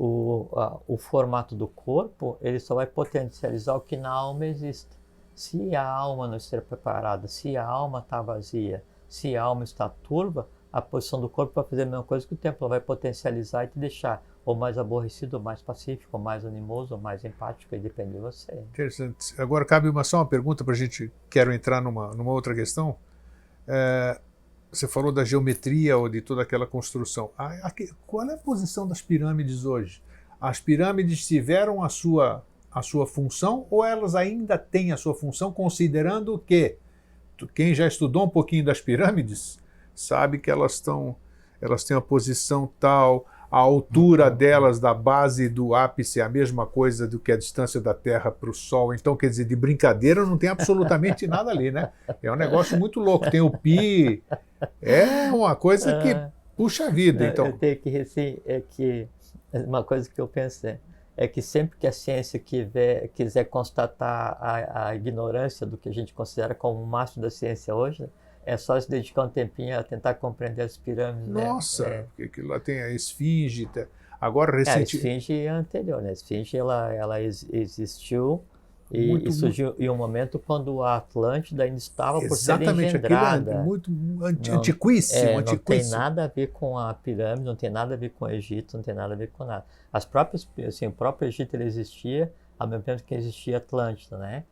O formato do corpo, ele só vai potencializar o que na alma existe. Se a alma não estiver preparada, se a alma está vazia, se a alma está turva, a posição do corpo vai fazer a mesma coisa que o tempo. Ela vai potencializar e te deixar ou mais aborrecido, ou mais pacífico, ou mais animoso, ou mais empático, e depende de você. Interessante. Agora cabe só uma pergunta para a gente, quero entrar numa outra questão. Você falou da geometria ou de toda aquela construção. Qual é a posição das pirâmides hoje? As pirâmides tiveram a sua função ou elas ainda têm a sua função, considerando que quem já estudou um pouquinho das pirâmides sabe que elas têm uma posição tal, a altura delas da base do ápice é a mesma coisa do que a distância da Terra para o Sol. Então, quer dizer, de brincadeira não tem absolutamente nada ali, né? É um negócio muito louco. Tem o pi, é uma coisa que puxa a vida. Então, eu tenho que uma coisa que eu penso é que sempre que a ciência quiser constatar a ignorância do que a gente considera como o máximo da ciência hoje, é só se dedicar um tempinho a tentar compreender as pirâmides. Nossa, porque aquilo lá tem a esfinge. Agora, recentemente. A esfinge é anterior, né? A esfinge ela existiu e surgiu em um momento quando a Atlântida ainda estava por ser engendrada. Aquilo é muito antiquíssimo. Não tem nada a ver com a pirâmide, não tem nada a ver com o Egito, não tem nada a ver com nada. O próprio Egito ele existia ao mesmo tempo que existia a Atlântida, né?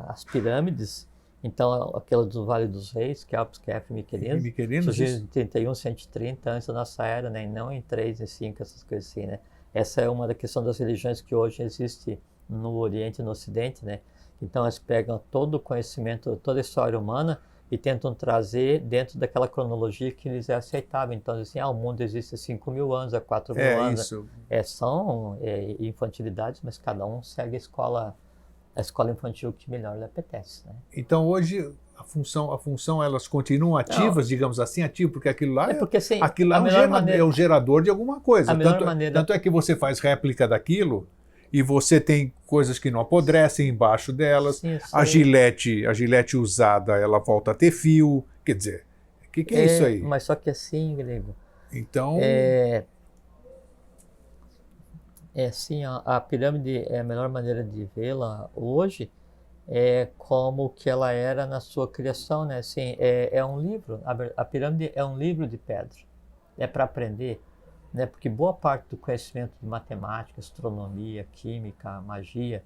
As pirâmides, então aquela do Vale dos Reis, Kelps, Kefren e Miquelinos, surgiram em 31, 130 antes da nossa era, né? E não em 3 e 5, essas coisas assim, né? Essa é uma da questão das religiões que hoje existe no Oriente e no Ocidente, né? Então elas pegam todo o conhecimento, toda a história humana e tentam trazer dentro daquela cronologia que lhes é aceitável. Então, assim, o mundo existe há 5.000 anos, há 4.000 anos. Isso. São infantilidades, mas cada um segue a escola infantil que melhor lhe apetece, né? Então, hoje, a função elas continuam ativas, digamos assim, porque aquilo lá assim, aquilo lá é um gerador de alguma coisa. Tanto é que você faz réplica daquilo e você tem coisas que não apodrecem embaixo delas. A gilete usada, ela volta a ter fio. Quer dizer, o que é isso aí? Mas só que assim, Grego. Então... assim, a pirâmide é a melhor maneira de vê-la hoje é como que ela era na sua criação, né? Assim, é um livro, a pirâmide é um livro de pedra. É para aprender, né? Porque boa parte do conhecimento de matemática, astronomia, química, magia,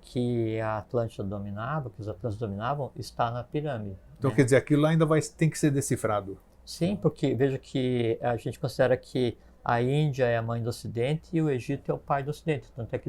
que a Atlântida dominava, que os atlantes dominavam, está na pirâmide. Então, né? Quer dizer, aquilo lá ainda tem que ser decifrado. Sim, porque veja que a gente considera que a Índia é a mãe do Ocidente e o Egito é o pai do Ocidente. Tanto é que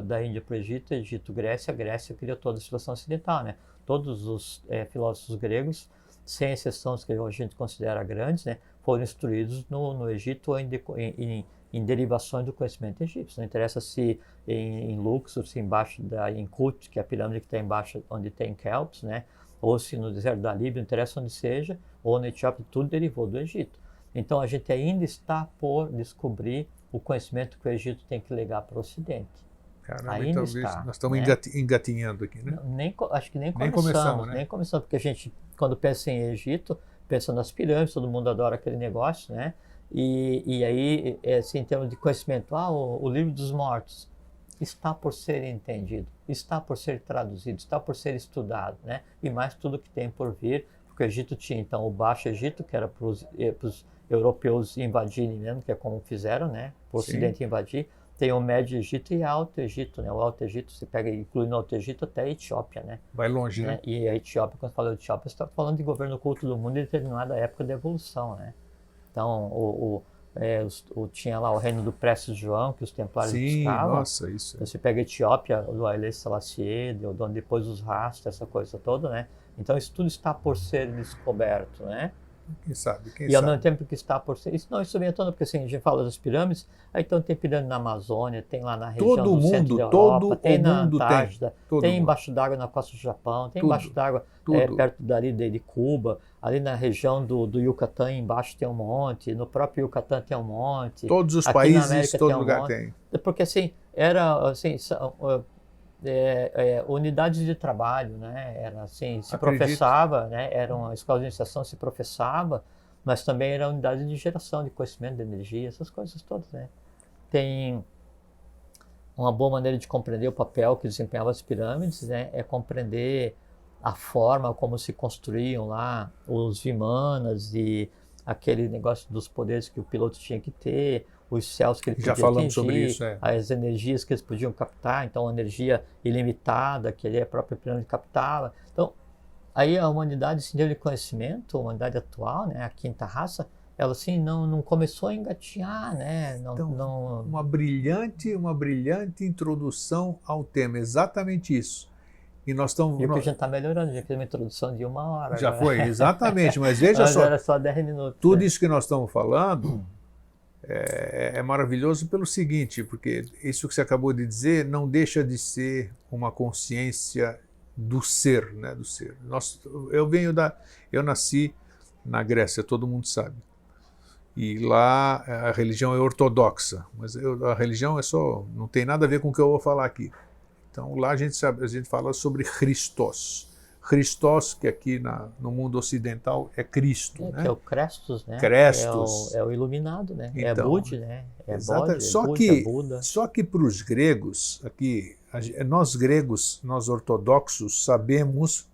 da Índia para o Egito, Grécia, a Grécia criou toda a civilização ocidental, né? Todos os filósofos gregos, sem exceção os que a gente considera grandes, né, foram instruídos no Egito ou em derivações do conhecimento egípcio. Não interessa se em Luxor, se embaixo em Kut, que é a pirâmide que está embaixo onde tem Kelps, né? Ou se no deserto da Líbia, não interessa onde seja, ou na Etiópia, tudo derivou do Egito. Então a gente ainda está por descobrir o conhecimento que o Egito tem que legar para o Ocidente. Caramba, ainda talvez está, nós estamos engatinhando aqui, né? Acho que nem começamos, né? Nem começamos, porque a gente, quando pensa em Egito, pensa nas pirâmides, todo mundo adora aquele negócio, né? E aí, assim, em termos de conhecimento, o livro dos mortos está por ser entendido, está por ser traduzido, está por ser estudado, né? E mais tudo que tem por vir, porque o Egito tinha, então, o Baixo Egito, que era para os europeus invadirem mesmo, que é como fizeram, né? O Ocidente invadir. Tem o Médio Egito e o Alto Egito, né? O Alto Egito, você pega, incluindo o Alto Egito até a Etiópia, né? Vai longe, né? E a Etiópia, quando fala de Etiópia, você está falando de governo oculto do mundo em determinada época da evolução, né? Então, tinha lá o reino do Prestes João, que os templários buscavam. Nossa, isso. Você pega a Etiópia, do Haile Selassie, depois os Rasta, essa coisa toda, né? Então, isso tudo está por ser descoberto, né? Quem sabe, ao mesmo tempo que está por ser... Isso vem à tona, porque assim, a gente fala das pirâmides, aí então tem pirâmide na Amazônia, tem lá na região do centro da Europa, tem na Antártida, tem embaixo d'água na costa do Japão, tem embaixo d'água perto dali de Cuba, ali na região do Yucatán, embaixo tem um monte, no próprio Yucatán tem um monte. Todos os países, todo lugar tem. Porque assim, era assim... unidades de trabalho, né? Era assim, se professava, né? Era uma escola de iniciação, se professava, mas também era unidade de geração de conhecimento, de energia, essas coisas todas, né? Tem uma boa maneira de compreender o papel que desempenhavam as pirâmides, né? É compreender a forma como se construíam lá os vimanas e aquele negócio dos poderes que o piloto tinha que ter, os céus que ele podia atingir, sobre isso, as energias que eles podiam captar, então a energia ilimitada que ele, a própria pirâmide captava. Então, aí a humanidade, esse nível de conhecimento, a humanidade atual, né, a quinta raça, ela assim não começou a engatinhar, né? Uma brilhante introdução ao tema, exatamente isso. E nós estamos... E o que a gente está melhorando, já fez uma introdução de 1 hora. Já foi, exatamente, mas veja só. Era só 10 minutos. Tudo isso que nós estamos falando é maravilhoso pelo seguinte, porque isso que você acabou de dizer não deixa de ser uma consciência do ser, né? Do ser. Eu nasci na Grécia, todo mundo sabe. E lá a religião é ortodoxa, mas a religião não tem nada a ver com o que eu vou falar aqui. Então lá a gente fala sobre Christos. Christos, que aqui no mundo ocidental é Cristo, né? Que é o Crestos, né? Crestos. É o iluminado, né? Então, é Budi, né? É Bodhi, Buda. Só que para os gregos, aqui, nós gregos, nós ortodoxos, sabemos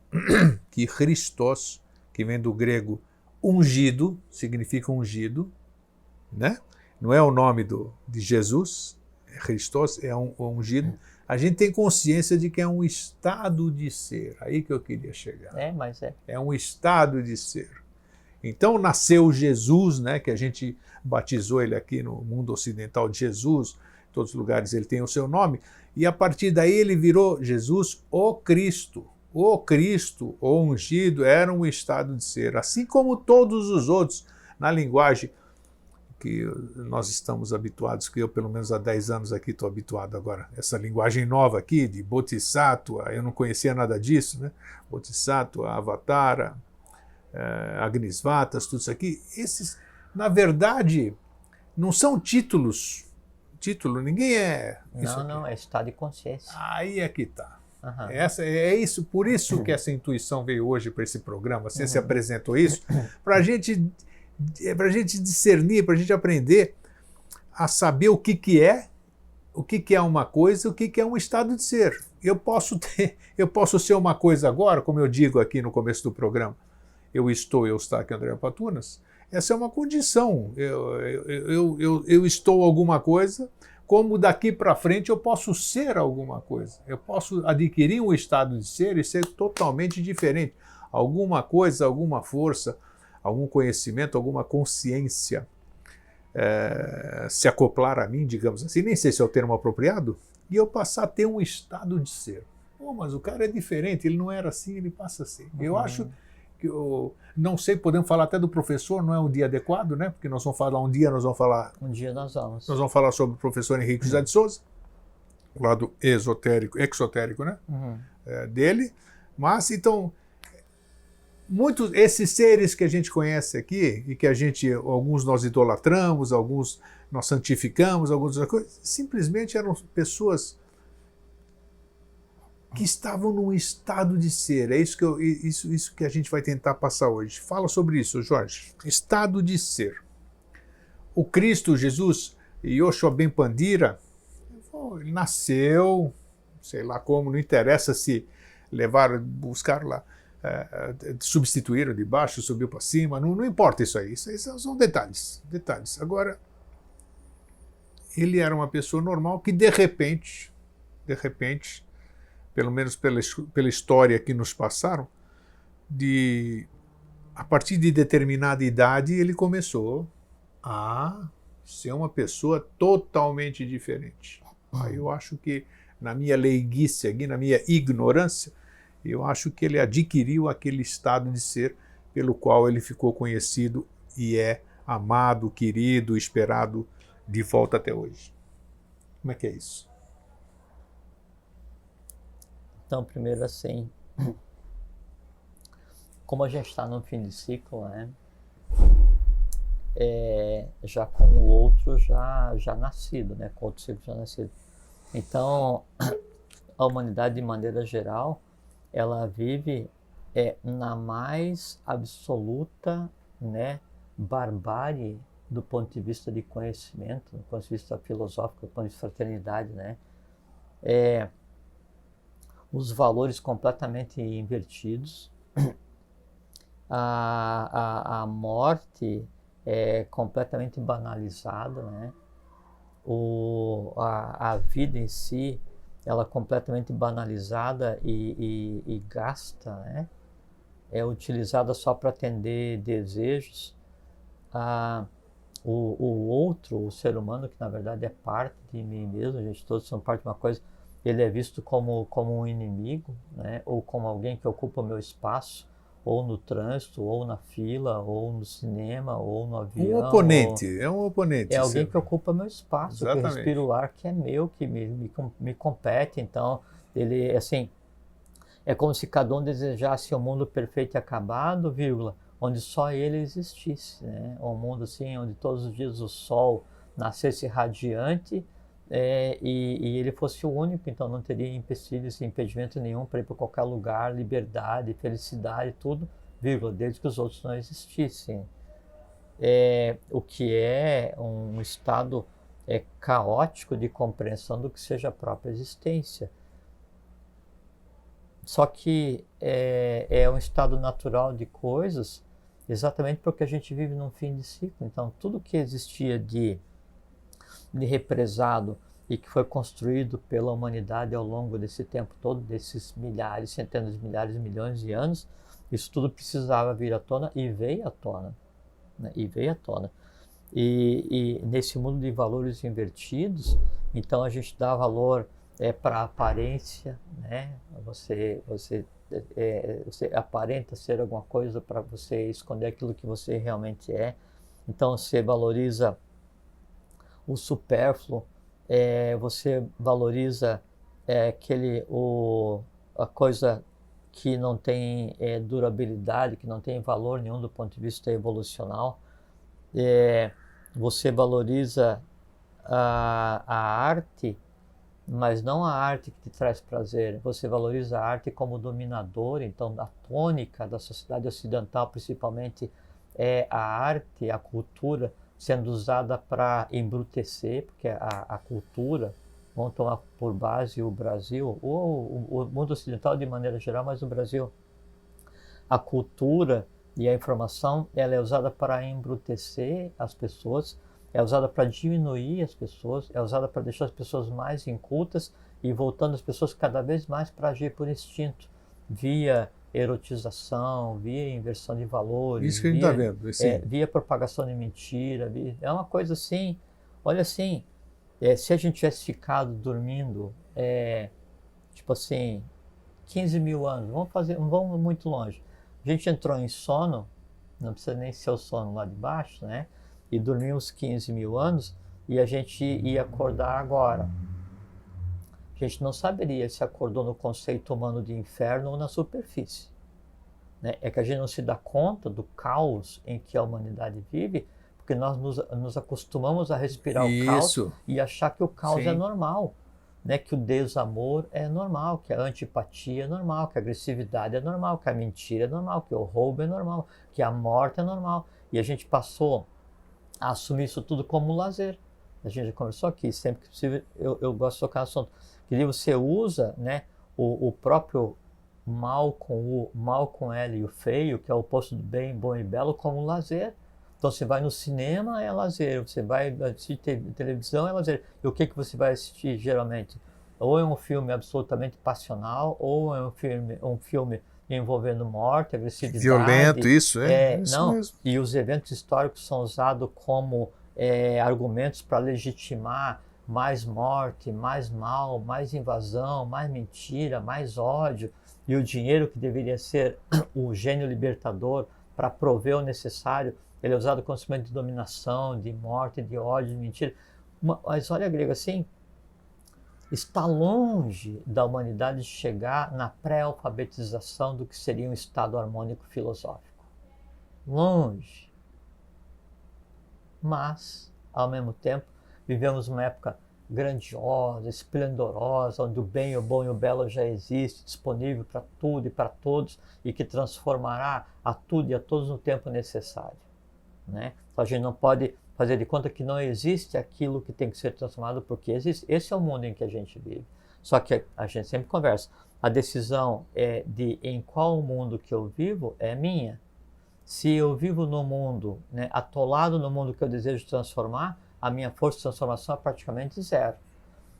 que Christos, que vem do grego ungido, significa ungido, né? Não é o nome de Jesus, Christos é ungido. A gente tem consciência de que é um estado de ser, aí que eu queria chegar. É um estado de ser. Então nasceu Jesus, né, que a gente batizou ele aqui no mundo ocidental de Jesus, em todos os lugares ele tem o seu nome, e a partir daí ele virou Jesus, o Cristo. O Cristo, o ungido, era um estado de ser, assim como todos os outros, na linguagem que nós estamos habituados, que eu pelo menos há 10 anos aqui estou habituado agora, essa linguagem nova aqui de Bodhisattva, eu não conhecia nada disso, né? Bodhisattva, Avatara, Agnisvatas, tudo isso aqui, esses, na verdade, não são títulos, ninguém é... Não, é estado de consciência. Aí é que está. Uhum. Por isso que essa intuição veio hoje para esse programa, você se apresentou isso, para a gente discernir, para a gente aprender a saber o que é uma coisa, o que é um estado de ser. Eu posso ser uma coisa agora, como eu digo aqui no começo do programa, eu estou aqui, André Patunas, essa é uma condição, eu estou alguma coisa, como daqui para frente eu posso ser alguma coisa, eu posso adquirir um estado de ser e ser totalmente diferente, alguma coisa, alguma força, algum conhecimento, alguma consciência se acoplar a mim, digamos assim, nem sei se é o termo apropriado, e eu passar a ter um estado de ser. Mas o cara é diferente, ele não era assim, ele passa a ser. Eu acho que, não sei, podemos falar até do professor, não é um dia adequado, né? Porque nós vamos falar um dia, nós vamos falar... Um dia nós vamos. Nós vamos falar sobre o professor Henrique José de Souza, o lado exotérico, né? Dele. Mas, então... Muitos esses seres que a gente conhece aqui e que alguns nós idolatramos, alguns nós santificamos, algumas outras coisas, simplesmente eram pessoas que estavam num estado de ser. É isso que a gente vai tentar passar hoje. Fala sobre isso, Jorge. Estado de ser. O Cristo, Jesus, Yoshua Ben Pandira, ele nasceu, sei lá como, não interessa se buscaram lá. substituíram de baixo, subiu para cima, não importa isso aí são detalhes. Agora, ele era uma pessoa normal que de repente, pelo menos pela história que nos passaram, a partir de determinada idade ele começou a ser uma pessoa totalmente diferente. Aí eu acho que, na minha leiguice aqui, na minha ignorância, eu acho que ele adquiriu aquele estado de ser pelo qual ele ficou conhecido e é amado, querido, esperado de volta até hoje. Como é que é isso? Então, primeiro assim, como a gente está no fim de ciclo, né? Já com o outro já nascido, né? Com outro ciclo já nascido. Então, a humanidade, de maneira geral, ela vive na mais absoluta, né, barbárie do ponto de vista de conhecimento, do ponto de vista filosófico, do ponto de vista de fraternidade, né? Os valores completamente invertidos, a morte é completamente banalizada, né? A vida em si, ela é completamente banalizada e gasta, né? É utilizada só para atender desejos. O outro, o ser humano, que na verdade é parte de mim mesmo, a gente todos são parte de uma coisa, ele é visto como um inimigo, né? Ou como alguém que ocupa o meu espaço, ou no trânsito, ou na fila, ou no cinema, ou no avião. Um oponente. É alguém que ocupa meu espaço, Exatamente. que eu respiro o ar que é meu, que me compete. Então, ele, assim, é como se cada um desejasse um mundo perfeito e acabado, vírgula, onde só ele existisse, né? Um mundo assim, onde todos os dias o sol nascesse radiante, e ele fosse o único, então não teria empecilhos, impedimento nenhum para ir para qualquer lugar, liberdade, felicidade, tudo, vírgula, desde que os outros não existissem. O que é um estado caótico de compreensão do que seja a própria existência. Só que é um estado natural de coisas, exatamente porque a gente vive num fim de ciclo. Então, tudo que existia de represado e que foi construído pela humanidade ao longo desse tempo todo, desses milhares, centenas de milhares, milhões de anos, isso tudo precisava vir à tona e veio à tona. Né? E nesse mundo de valores invertidos, então a gente dá valor para a aparência, né? Você aparenta ser alguma coisa para você esconder aquilo que você realmente é. Então você valoriza o supérfluo, você valoriza a coisa que não tem durabilidade, que não tem valor nenhum do ponto de vista evolucional. Você valoriza a arte, mas não a arte que te traz prazer. Você valoriza a arte como dominadora. Então, a tônica da sociedade ocidental, principalmente, é a arte, a cultura, sendo usada para embrutecer, porque a cultura, vamos tomar por base o Brasil, ou o mundo ocidental de maneira geral, mas o Brasil, a cultura e a informação, ela é usada para embrutecer as pessoas, é usada para diminuir as pessoas, é usada para deixar as pessoas mais incultas e voltando as pessoas cada vez mais para agir por instinto, via erotização, via inversão de valores, isso que a gente está vendo, via propagação de mentira, é uma coisa assim, olha assim, se a gente tivesse ficado dormindo, tipo assim, 15 mil anos, não vamos muito longe, a gente entrou em sono, não precisa nem ser o sono lá de baixo, né? E dormimos 15 mil anos e a gente ia acordar agora. A gente não saberia se acordou no conceito humano de inferno ou na superfície. Né? É que a gente não se dá conta do caos em que a humanidade vive, porque nós nos acostumamos a respirar o caos e achar que o caos é normal. Né? Que o desamor é normal, que a antipatia é normal, que a agressividade é normal, que a mentira é normal, que o roubo é normal, que a morte é normal. E a gente passou a assumir isso tudo como lazer. A gente já conversou aqui, sempre que possível eu gosto de tocar no assunto. Que você usa, né, o próprio mal com o mal com L e o feio, que é o oposto do bem, bom e belo, como lazer. Então você vai no cinema, é lazer, você vai assistir televisão, é lazer. E o que você vai assistir geralmente? Ou é um filme absolutamente passional, ou é um filme envolvendo morte, Violento, agressividade. isso, é isso Não, mesmo. e os eventos históricos são usados como argumentos para legitimar mais morte, mais mal, mais invasão, mais mentira, mais ódio. E o dinheiro que deveria ser o gênio libertador para prover o necessário, ele é usado como instrumento de dominação, de morte, de ódio, de mentira. Mas olha, grego, assim, está longe da humanidade chegar na pré-alfabetização do que seria um estado harmônico filosófico. Longe. Mas, ao mesmo tempo, vivemos uma época grandiosa, esplendorosa, onde o bem, o bom e o belo já existe, disponível para tudo e para todos, e que transformará a tudo e a todos no tempo necessário. Né? Então a gente não pode fazer de conta que não existe aquilo que tem que ser transformado, porque existe. Esse é o mundo em que a gente vive. Só que a gente sempre conversa. A decisão de em qual mundo que eu vivo é minha. Se eu vivo no mundo, né, atolado no mundo que eu desejo transformar, a minha força de transformação é praticamente zero.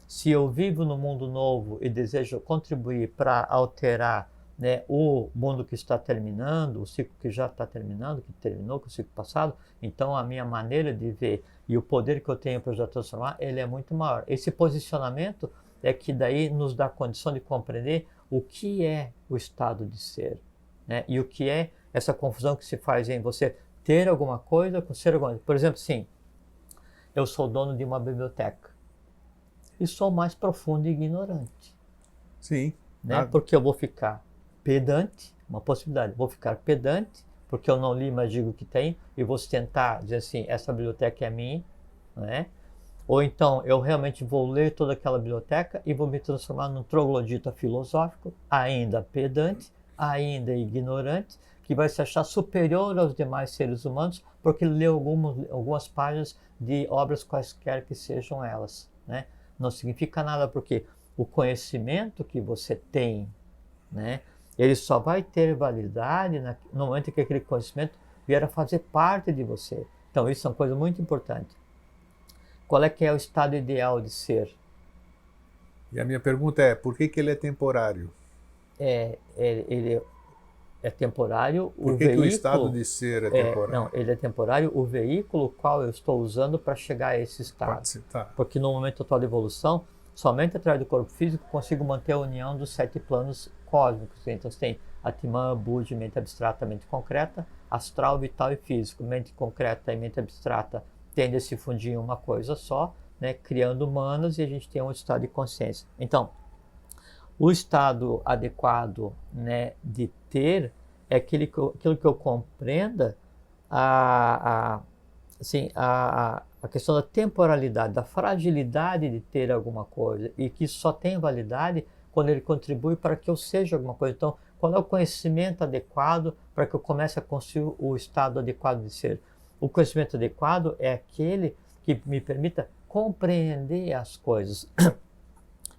Se eu vivo no mundo novo e desejo contribuir para alterar, né, o mundo que está terminando, o ciclo que já está terminando, que terminou com o ciclo passado, então a minha maneira de ver e o poder que eu tenho para já transformar, ele é muito maior. Esse posicionamento é que daí nos dá condição de compreender o que é o estado de ser, né, e o que é essa confusão que se faz em você ter alguma coisa com ser alguma coisa. Por exemplo, sim, eu sou dono de uma biblioteca e sou mais profundo e ignorante. Sim. Né? Porque eu vou ficar pedante, uma possibilidade, vou ficar pedante, porque eu não li, mas digo que tem, e vou tentar dizer assim, essa biblioteca é minha, né? Ou então eu realmente vou ler toda aquela biblioteca e vou me transformar num troglodita filosófico, ainda pedante, ainda ignorante, que vai se achar superior aos demais seres humanos, porque ele leu algumas páginas de obras quaisquer que sejam elas, né? Não significa nada, porque o conhecimento que você tem, né, ele só vai ter validade no momento em que aquele conhecimento vier a fazer parte de você. Então isso é uma coisa muito importante. Qual é que é o estado ideal de ser? E a minha pergunta é, por que ele é temporário? Ele é temporário, Por o que veículo... o estado de ser é temporário? Não, ele é temporário, o veículo qual eu estou usando para chegar a esse estado. Pode ser, tá. Porque no momento atual de evolução, somente através do corpo físico consigo manter a união dos 7 planos cósmicos. Então você tem Atman, Budi, mente abstrata, mente concreta, astral, vital e físico. Mente concreta e mente abstrata tendem a se fundir em uma coisa só, né, criando humanas, e a gente tem um estado de consciência. Então, o estado adequado, né, de ter é aquilo que eu compreenda assim, a questão da temporalidade, da fragilidade de ter alguma coisa, e que só tem validade quando ele contribui para que eu seja alguma coisa. Então, qual é o conhecimento adequado para que eu comece a construir o estado adequado de ser? O conhecimento adequado é aquele que me permita compreender as coisas,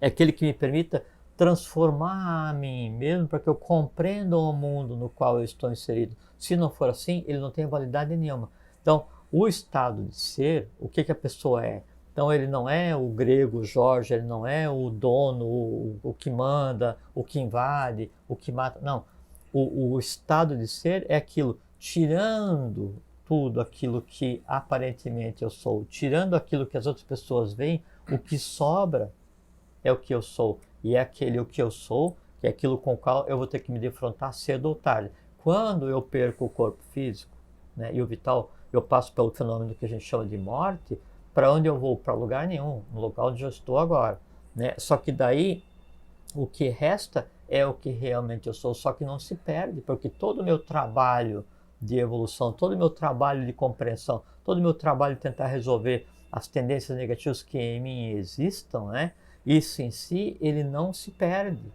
é aquele que me permita transformar a mim mesmo para que eu compreenda o mundo no qual eu estou inserido. Se não for assim, ele não tem validade nenhuma. Então, o estado de ser, o que a pessoa é? Então, ele não é o grego Jorge, ele não é o dono, o que manda, o que invade, o que mata. Não. O estado de ser é aquilo, tirando tudo aquilo que aparentemente eu sou, tirando aquilo que as outras pessoas veem, o que sobra é o que eu sou. E é aquele o que eu sou, que é aquilo com o qual eu vou ter que me defrontar cedo ou tarde. Quando eu perco o corpo físico, né, e o vital, eu passo pelo fenômeno que a gente chama de morte, para onde eu vou? Para lugar nenhum, no local onde eu estou agora. Né? Só que daí, o que resta é o que realmente eu sou, só que não se perde, porque todo o meu trabalho de evolução, todo o meu trabalho de compreensão, todo o meu trabalho de tentar resolver as tendências negativas que em mim existam, né? Isso em si, ele não se perde.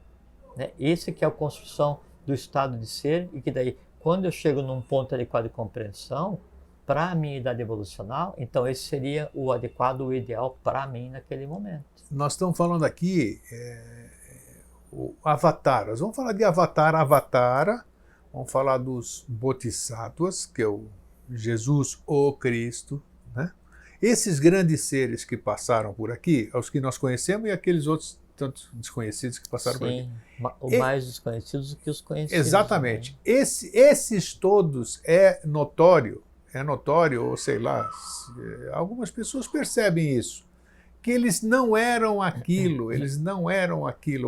Né? Esse que é a construção do estado de ser, e que daí, quando eu chego num ponto adequado de compreensão, para a minha idade evolucional, então esse seria o adequado, o ideal para mim naquele momento. Nós estamos falando aqui, avataras. Vamos falar de avatara, vamos falar dos bodhisattvas, que é o Jesus, o Cristo, né? Esses grandes seres que passaram por aqui, os que nós conhecemos e aqueles outros tantos desconhecidos que passaram por aqui. Sim, mais desconhecidos do que os conhecidos. Exatamente. Né? Esses todos é notório, ou sei lá, algumas pessoas percebem isso, que eles não eram aquilo,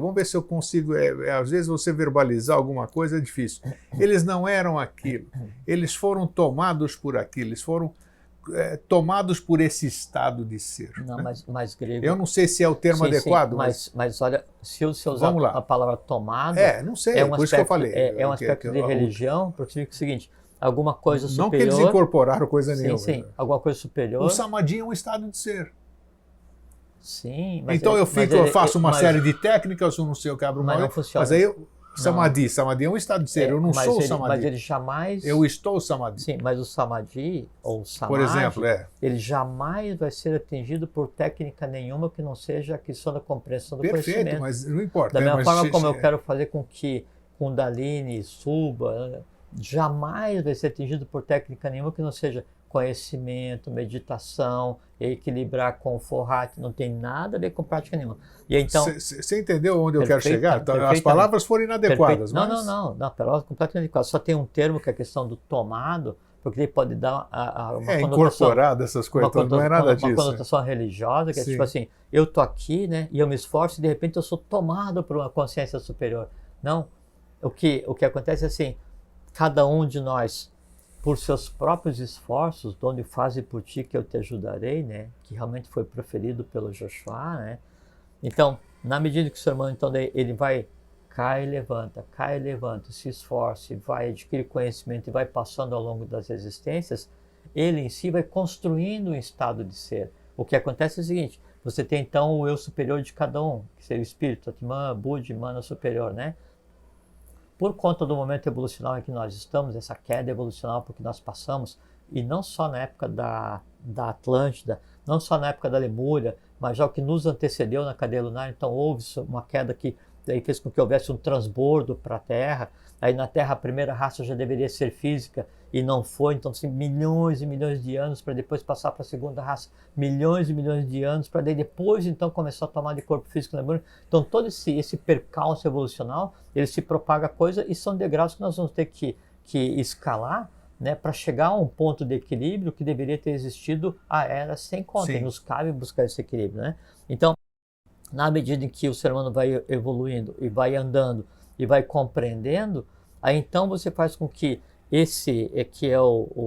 Vamos ver se eu consigo, às vezes você verbalizar alguma coisa é difícil. Eles não eram aquilo, eles foram tomados por aquilo, eles foram tomados por esse estado de ser. Não, né? mas grego... Eu não sei se é o termo adequado, mas olha, se você usar a palavra tomado... não sei, por isso que eu falei. É um aspecto de religião, porque significa o seguinte, alguma coisa superior... Não que eles incorporaram coisa nenhuma. Sim, alguma coisa superior... O samadhi é um estado de ser. Sim, mas... Então eu faço uma série de técnicas, eu não sei, eu quebro uma... Mas não funciona. Mas aí samadhi é um estado de ser, eu não sou o samadhi. Mas ele jamais... Eu estou o samadhi. Sim, mas o samadhi, ou o samadhi, por exemplo, ele jamais vai ser atingido por técnica nenhuma que não seja a questão da compreensão do conhecimento. Perfeito, mas não importa. Da mesma forma como eu quero fazer com que Kundalini suba, jamais vai ser atingido por técnica nenhuma que não seja conhecimento, meditação, equilibrar com o forrat, não tem nada a ver com prática nenhuma. E então, você entendeu onde eu quero chegar? As palavras foram inadequadas. Mas... Não, palavras completamente inadequadas. Só tem um termo que é a questão do tomado, porque ele pode dar uma incorporado essas coisas, não é nada disso. Uma conotação religiosa, que é tipo assim, eu tô aqui, né, e eu me esforço e de repente eu sou tomado por uma consciência superior. Não, o que acontece é assim, cada um de nós, por seus próprios esforços, donde faze por ti que eu te ajudarei, né? Que realmente foi proferido pelo Joshua, né? Então, na medida que o ser humano, então, ele vai, cai e levanta, se esforça, vai adquirir conhecimento e vai passando ao longo das existências, ele em si vai construindo um estado de ser. O que acontece é o seguinte, você tem então o eu superior de cada um, que seria o espírito, Atman, Buddha, Mana superior, né? Por conta do momento evolucional em que nós estamos, essa queda evolucional por que nós passamos, e não só na época da Atlântida, não só na época da Lemúria, mas já o que nos antecedeu na cadeia lunar, então houve uma queda que daí fez com que houvesse um transbordo para a Terra, aí na Terra a primeira raça já deveria ser física e não foi, então assim, milhões e milhões de anos para depois passar para a segunda raça, milhões e milhões de anos para depois então começar a tomar de corpo físico, lembrando? Então todo esse percalço evolucional, ele se propaga a coisa e são degraus que nós vamos ter que escalar, né, para chegar a um ponto de equilíbrio que deveria ter existido a era sem conta, e nos cabe buscar esse equilíbrio, né? Então, na medida em que o ser humano vai evoluindo e vai andando e vai compreendendo, aí então você faz com que esse que é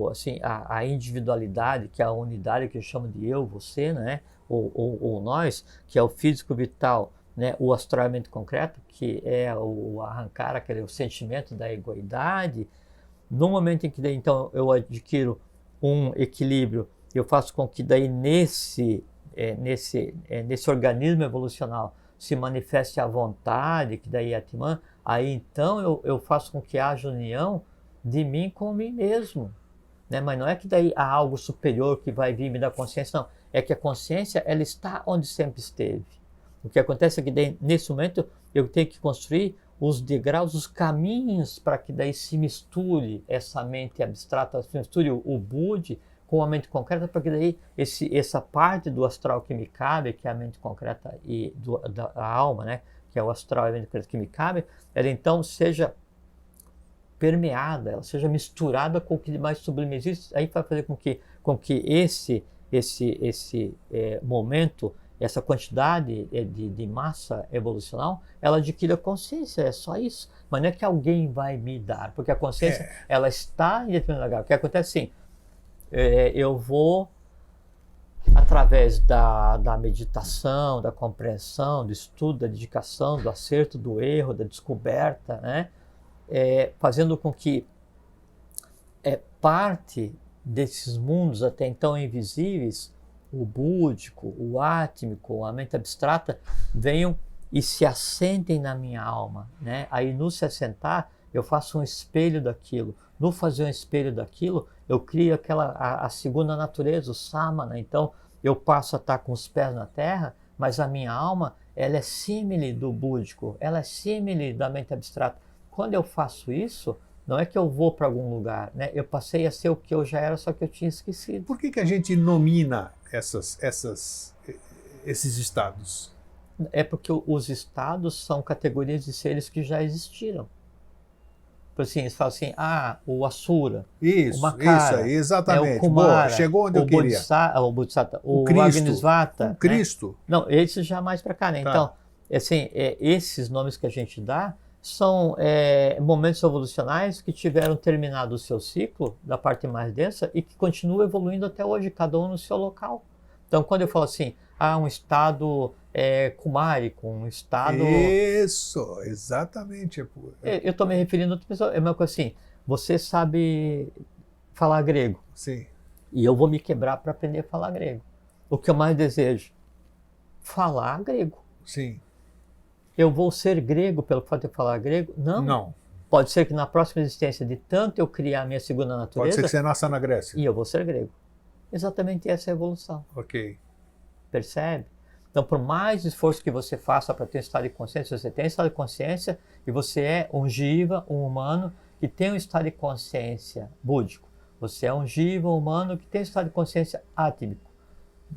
assim, a individualidade, que é a unidade que eu chamo de eu, você, né, ou nós, que é o físico vital, né, o astralmente concreto, que é o arrancar o sentimento da egoidade. No momento em que daí, então, eu adquiro um equilíbrio, eu faço com que daí nesse organismo evolucional se manifeste a vontade, que daí é Atman, aí então eu faço com que haja união de mim com mim mesmo. Né? Mas não é que daí há algo superior que vai vir me dar consciência, não. É que a consciência, ela está onde sempre esteve. O que acontece é que daí, nesse momento eu tenho que construir os degraus, os caminhos para que daí se misture essa mente abstrata, se misture o Budi com a mente concreta, para que daí essa parte do astral que me cabe, que é a mente concreta e da alma, né, que é o astral e a mente concreta que me cabe, ela então seja permeada, ela seja misturada com o que de mais sublime existe, aí vai fazer com que esse momento, essa quantidade de massa evolucional, ela adquira consciência, é só isso. Mas não é que alguém vai me dar, porque a consciência, ela está em determinado lugar. O que acontece assim, eu vou, através da meditação, da compreensão, do estudo, da dedicação, do acerto, do erro, da descoberta, né? Fazendo com que parte desses mundos até então invisíveis, o búdico, o átmico, a mente abstrata, venham e se assentem na minha alma, né? Aí no se assentar, eu faço um espelho daquilo. No fazer um espelho daquilo, eu crio a segunda natureza, o samana. Então, eu passo a estar com os pés na terra, mas a minha alma, ela é símile do búdico, ela é símile da mente abstrata. Quando eu faço isso, não é que eu vou para algum lugar, né? Eu passei a ser o que eu já era, só que eu tinha esquecido. Por que a gente nomina esses estados? É porque os estados são categorias de seres que já existiram. Por assim, eles falam assim, o Asura, o Makara, Isso aí, exatamente. o Kumara, Boa, chegou onde eu queria. O Cristo, Agnisvata. o Cristo. Né? Não, esses já mais para cá, né? Tá. Então, assim, esses nomes que a gente dá são momentos evolucionais que tiveram terminado o seu ciclo, da parte mais densa, e que continuam evoluindo até hoje, cada um no seu local. Então, quando eu falo assim, um estado kumárico, um estado... Isso, exatamente. Eu estou me referindo a outra pessoa, é uma coisa assim, você sabe falar grego. Sim. E eu vou me quebrar para aprender a falar grego. O que eu mais desejo? Falar grego. Sim. Eu vou ser grego pelo fato de falar grego? Não. Não. Pode ser que na próxima existência, de tanto eu criar a minha segunda natureza... Pode ser que você nasça na Grécia. E eu vou ser grego. Exatamente essa é a evolução. Ok. Percebe? Então, por mais esforço que você faça para ter um estado de consciência, você tem um estado de consciência e você é um jiva, um humano, que tem um estado de consciência búdico. Você é um jiva, um humano, que tem um estado de consciência átmico.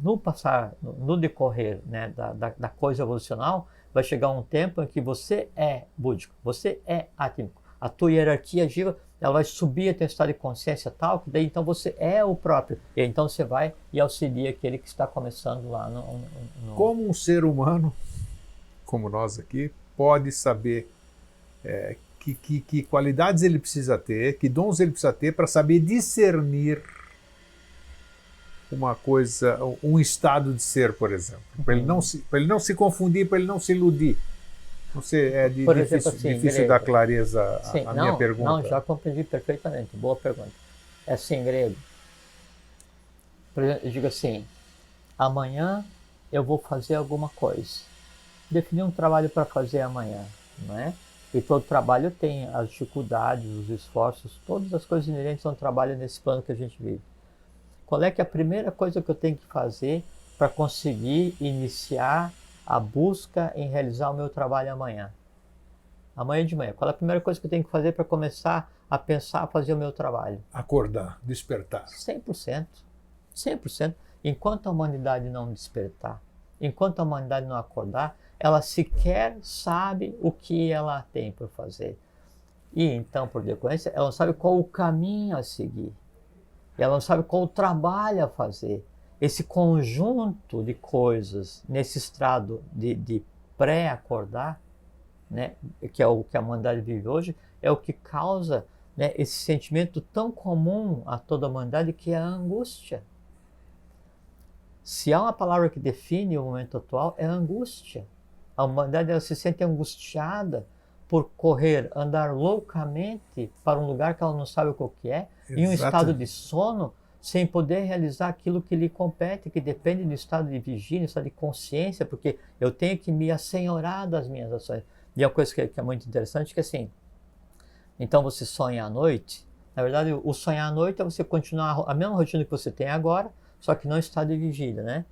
No passar, no decorrer, né, da coisa evolucional, vai chegar um tempo em que você é búdico, você é átmico. A tua hierarquia jiva, ela vai subir até um estado de consciência tal, que daí então você é o próprio. E então você vai e auxilia aquele que está começando lá no... Como um ser humano, como nós aqui, pode saber que qualidades ele precisa ter, que dons ele precisa ter para saber discernir uma coisa, um estado de ser, por exemplo. Para ele não se confundir, para ele não se iludir. Não sei, difícil dar clareza à minha pergunta. Não, já compreendi perfeitamente. Boa pergunta. É assim, grego. Por exemplo, eu digo assim, amanhã eu vou fazer alguma coisa. Definir um trabalho para fazer amanhã, não é? E todo trabalho tem as dificuldades, os esforços, todas as coisas inerentes a um trabalho nesse plano que a gente vive. Qual é que é a primeira coisa que eu tenho que fazer para conseguir iniciar a busca em realizar o meu trabalho amanhã? Amanhã de manhã. Qual é a primeira coisa que eu tenho que fazer para começar a pensar, a fazer o meu trabalho? Acordar, despertar. 100%. 100%. Enquanto a humanidade não despertar, enquanto a humanidade não acordar, ela sequer sabe o que ela tem por fazer. E então, por decorrência, ela não sabe qual o caminho a seguir. Ela não sabe qual o trabalho a fazer. Esse conjunto de coisas nesse estado de pré-acordar, né, que é o que a humanidade vive hoje, é o que causa, né, esse sentimento tão comum a toda a humanidade, que é a angústia. Se há uma palavra que define o momento atual, é a angústia. A humanidade, ela se sente angustiada por correr, andar loucamente para um lugar que ela não sabe o que é, em um estado de sono, sem poder realizar aquilo que lhe compete, que depende do estado de vigília, estado de consciência, porque eu tenho que me assenhorar das minhas ações. E é uma coisa que é muito interessante, que assim, então você sonha à noite, na verdade o sonhar à noite é você continuar a mesma rotina que você tem agora, só que não em estado de vigília, né?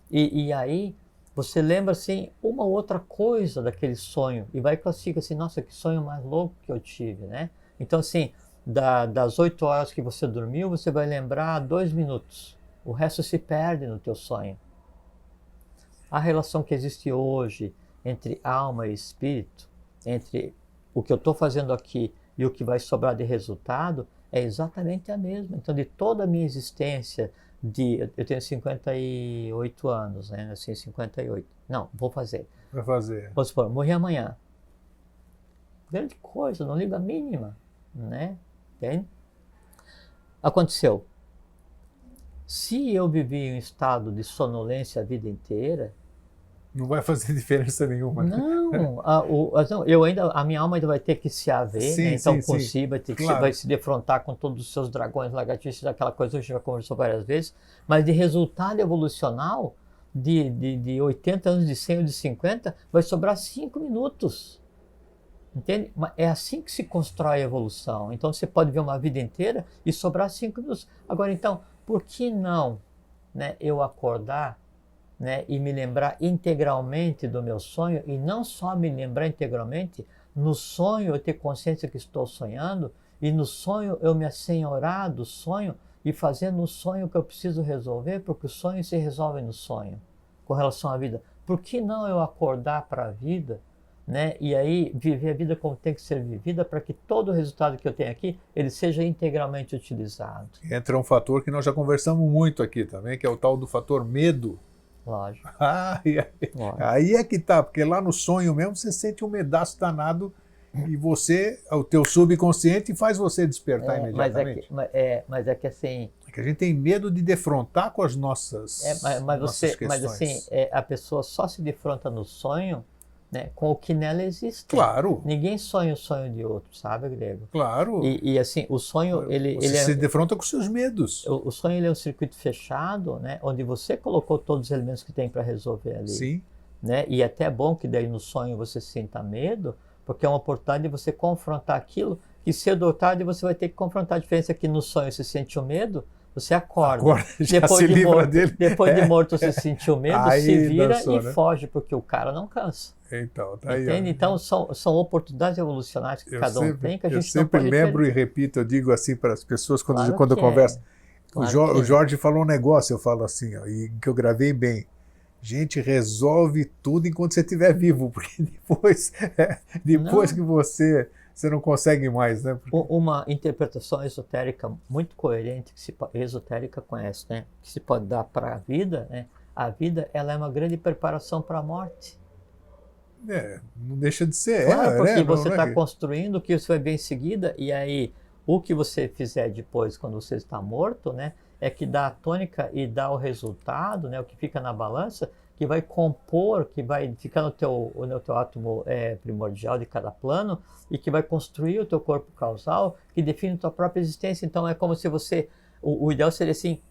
E aí você lembra assim uma ou outra coisa daquele sonho e vai classificar assim, nossa, que sonho mais louco que eu tive, né? Então assim, das 8 horas que você dormiu, você vai lembrar 2 minutos. O resto se perde no teu sonho. A relação que existe hoje entre alma e espírito, entre o que eu estou fazendo aqui e o que vai sobrar de resultado, é exatamente a mesma. Então, de toda a minha existência, eu tenho 58 anos, né? Assim, 58. Não, vou fazer. Vai fazer. Vamos supor, morri amanhã. Grande coisa, não liga a mínima, né? Entende? Aconteceu. Se eu vivi em um estado de sonolência a vida inteira, não vai fazer diferença nenhuma. Não, a minha alma ainda vai ter que se haver, sim, né? Então sim, si vai ter que vai se defrontar com todos os seus dragões, lagartixas, aquela coisa que a gente já conversou várias vezes, mas de resultado evolucional, de 80 anos, de 100 ou de 50, vai sobrar 5 minutos. Entende? É assim que se constrói a evolução. Então você pode ver uma vida inteira e sobrar 5 minutos. Agora então, por que não, né, eu acordar né, e me lembrar integralmente do meu sonho, e não só me lembrar integralmente, no sonho eu ter consciência que estou sonhando, e no sonho eu me assenhorar do sonho e fazer no sonho o que eu preciso resolver, porque o sonho se resolve no sonho, com relação à vida. Por que não eu acordar para a vida, né, e aí viver a vida como tem que ser vivida, para que todo o resultado que eu tenho aqui, ele seja integralmente utilizado? Entra um fator que nós já conversamos muito aqui também, que é o tal do fator medo. Lógico. Aí é que tá, porque lá no sonho mesmo você sente um medaço danado e o teu subconsciente faz você despertar imediatamente. Mas é que assim... É que a gente tem medo de defrontar com as nossas, nossas questões. Mas assim, a pessoa só se defronta no sonho, né, com o que nela existe. Claro. Ninguém sonha o sonho de outro, sabe, Grego? Claro. E assim, o sonho, Você se defronta com os seus medos. O sonho, ele é um circuito fechado, né, onde você colocou todos os elementos que tem para resolver ali. Sim. Né? E é até bom que daí no sonho você sinta medo, porque é uma oportunidade de você confrontar aquilo que cedo ou tarde você vai ter que confrontar. A diferença é que no sonho você sente o medo, você acorda. Já se livra dele. Depois de morto você sentiu medo, aí se vira dançou, e né? foge, porque o cara não cansa. Então, tá aí. Entende? Então são oportunidades evolucionárias que cada um tem, que a gente eu sempre lembro e repito, eu digo assim para as pessoas quando eu converso. Claro o Jorge falou um negócio, eu falo assim, ó, e que eu gravei bem. Gente, resolve tudo enquanto você estiver vivo, porque depois que você não consegue mais, né? Uma interpretação esotérica muito coerente, esotérica conhece, né? Que se pode dar para a vida, né? A vida, ela é uma grande preparação para a morte. Não deixa de ser. Claro, porque né? você está construindo o que você vai ver em seguida, e aí o que você fizer depois, quando você está morto, né? É que dá a tônica e dá o resultado, né, o que fica na balança, que vai compor, que vai ficar no teu átomo primordial de cada plano e que vai construir o teu corpo causal, que define a tua própria existência. Então é como se você... O ideal seria assim,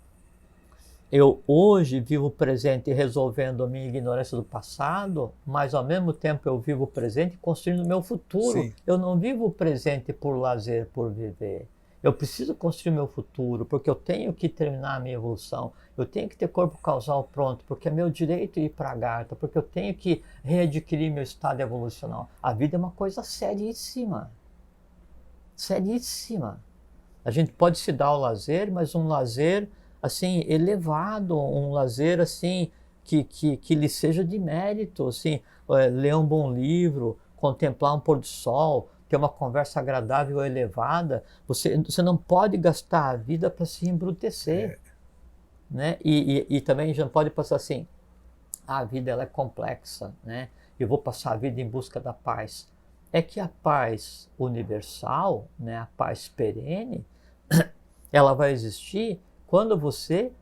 eu hoje vivo o presente resolvendo a minha ignorância do passado, mas ao mesmo tempo eu vivo o presente construindo o meu futuro. Sim. Eu não vivo o presente por lazer, por viver. Eu preciso construir meu futuro, porque eu tenho que terminar a minha evolução. Eu tenho que ter corpo causal pronto, porque é meu direito ir para a Agartha, porque eu tenho que readquirir meu estado evolucional. A vida é uma coisa seríssima. Seríssima. A gente pode se dar o lazer, mas um lazer assim elevado, um lazer assim que lhe seja de mérito, assim, ler um bom livro, contemplar um pôr do sol, ter uma conversa agradável ou elevada. Você não pode gastar a vida para se embrutecer. Né? E também já pode passar assim, a vida ela é complexa, né? Eu vou passar a vida em busca da paz. É que a paz universal, né, a paz perene, ela vai existir quando você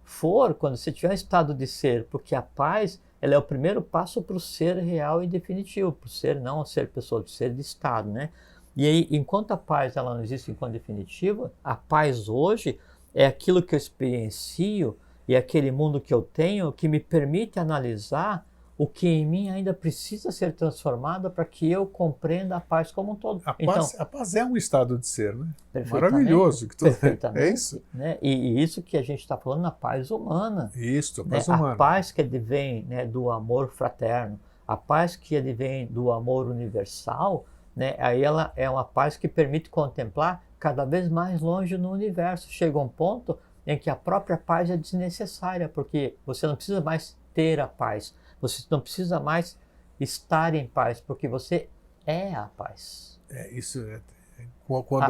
tiver um estado de ser, porque a paz ela é o primeiro passo para o ser real e definitivo, para o ser não ser pessoa, para o ser de estado, né? E aí, enquanto a paz ela não existe enquanto definitiva, a paz hoje é aquilo que eu experiencio e aquele mundo que eu tenho que me permite analisar o que em mim ainda precisa ser transformado para que eu compreenda a paz como um todo. A paz é um estado de ser, né? Maravilhoso. Perfeitamente. É isso. Né? E isso que a gente está falando na paz humana. Isso, a paz né? humana. A paz que advém, né, do amor fraterno, a paz que advém do amor universal, né? Aí ela é uma paz que permite contemplar cada vez mais longe no universo. Chega um ponto em que a própria paz é desnecessária, porque você não precisa mais ter a paz. Você não precisa mais estar em paz, porque você é a paz. Isso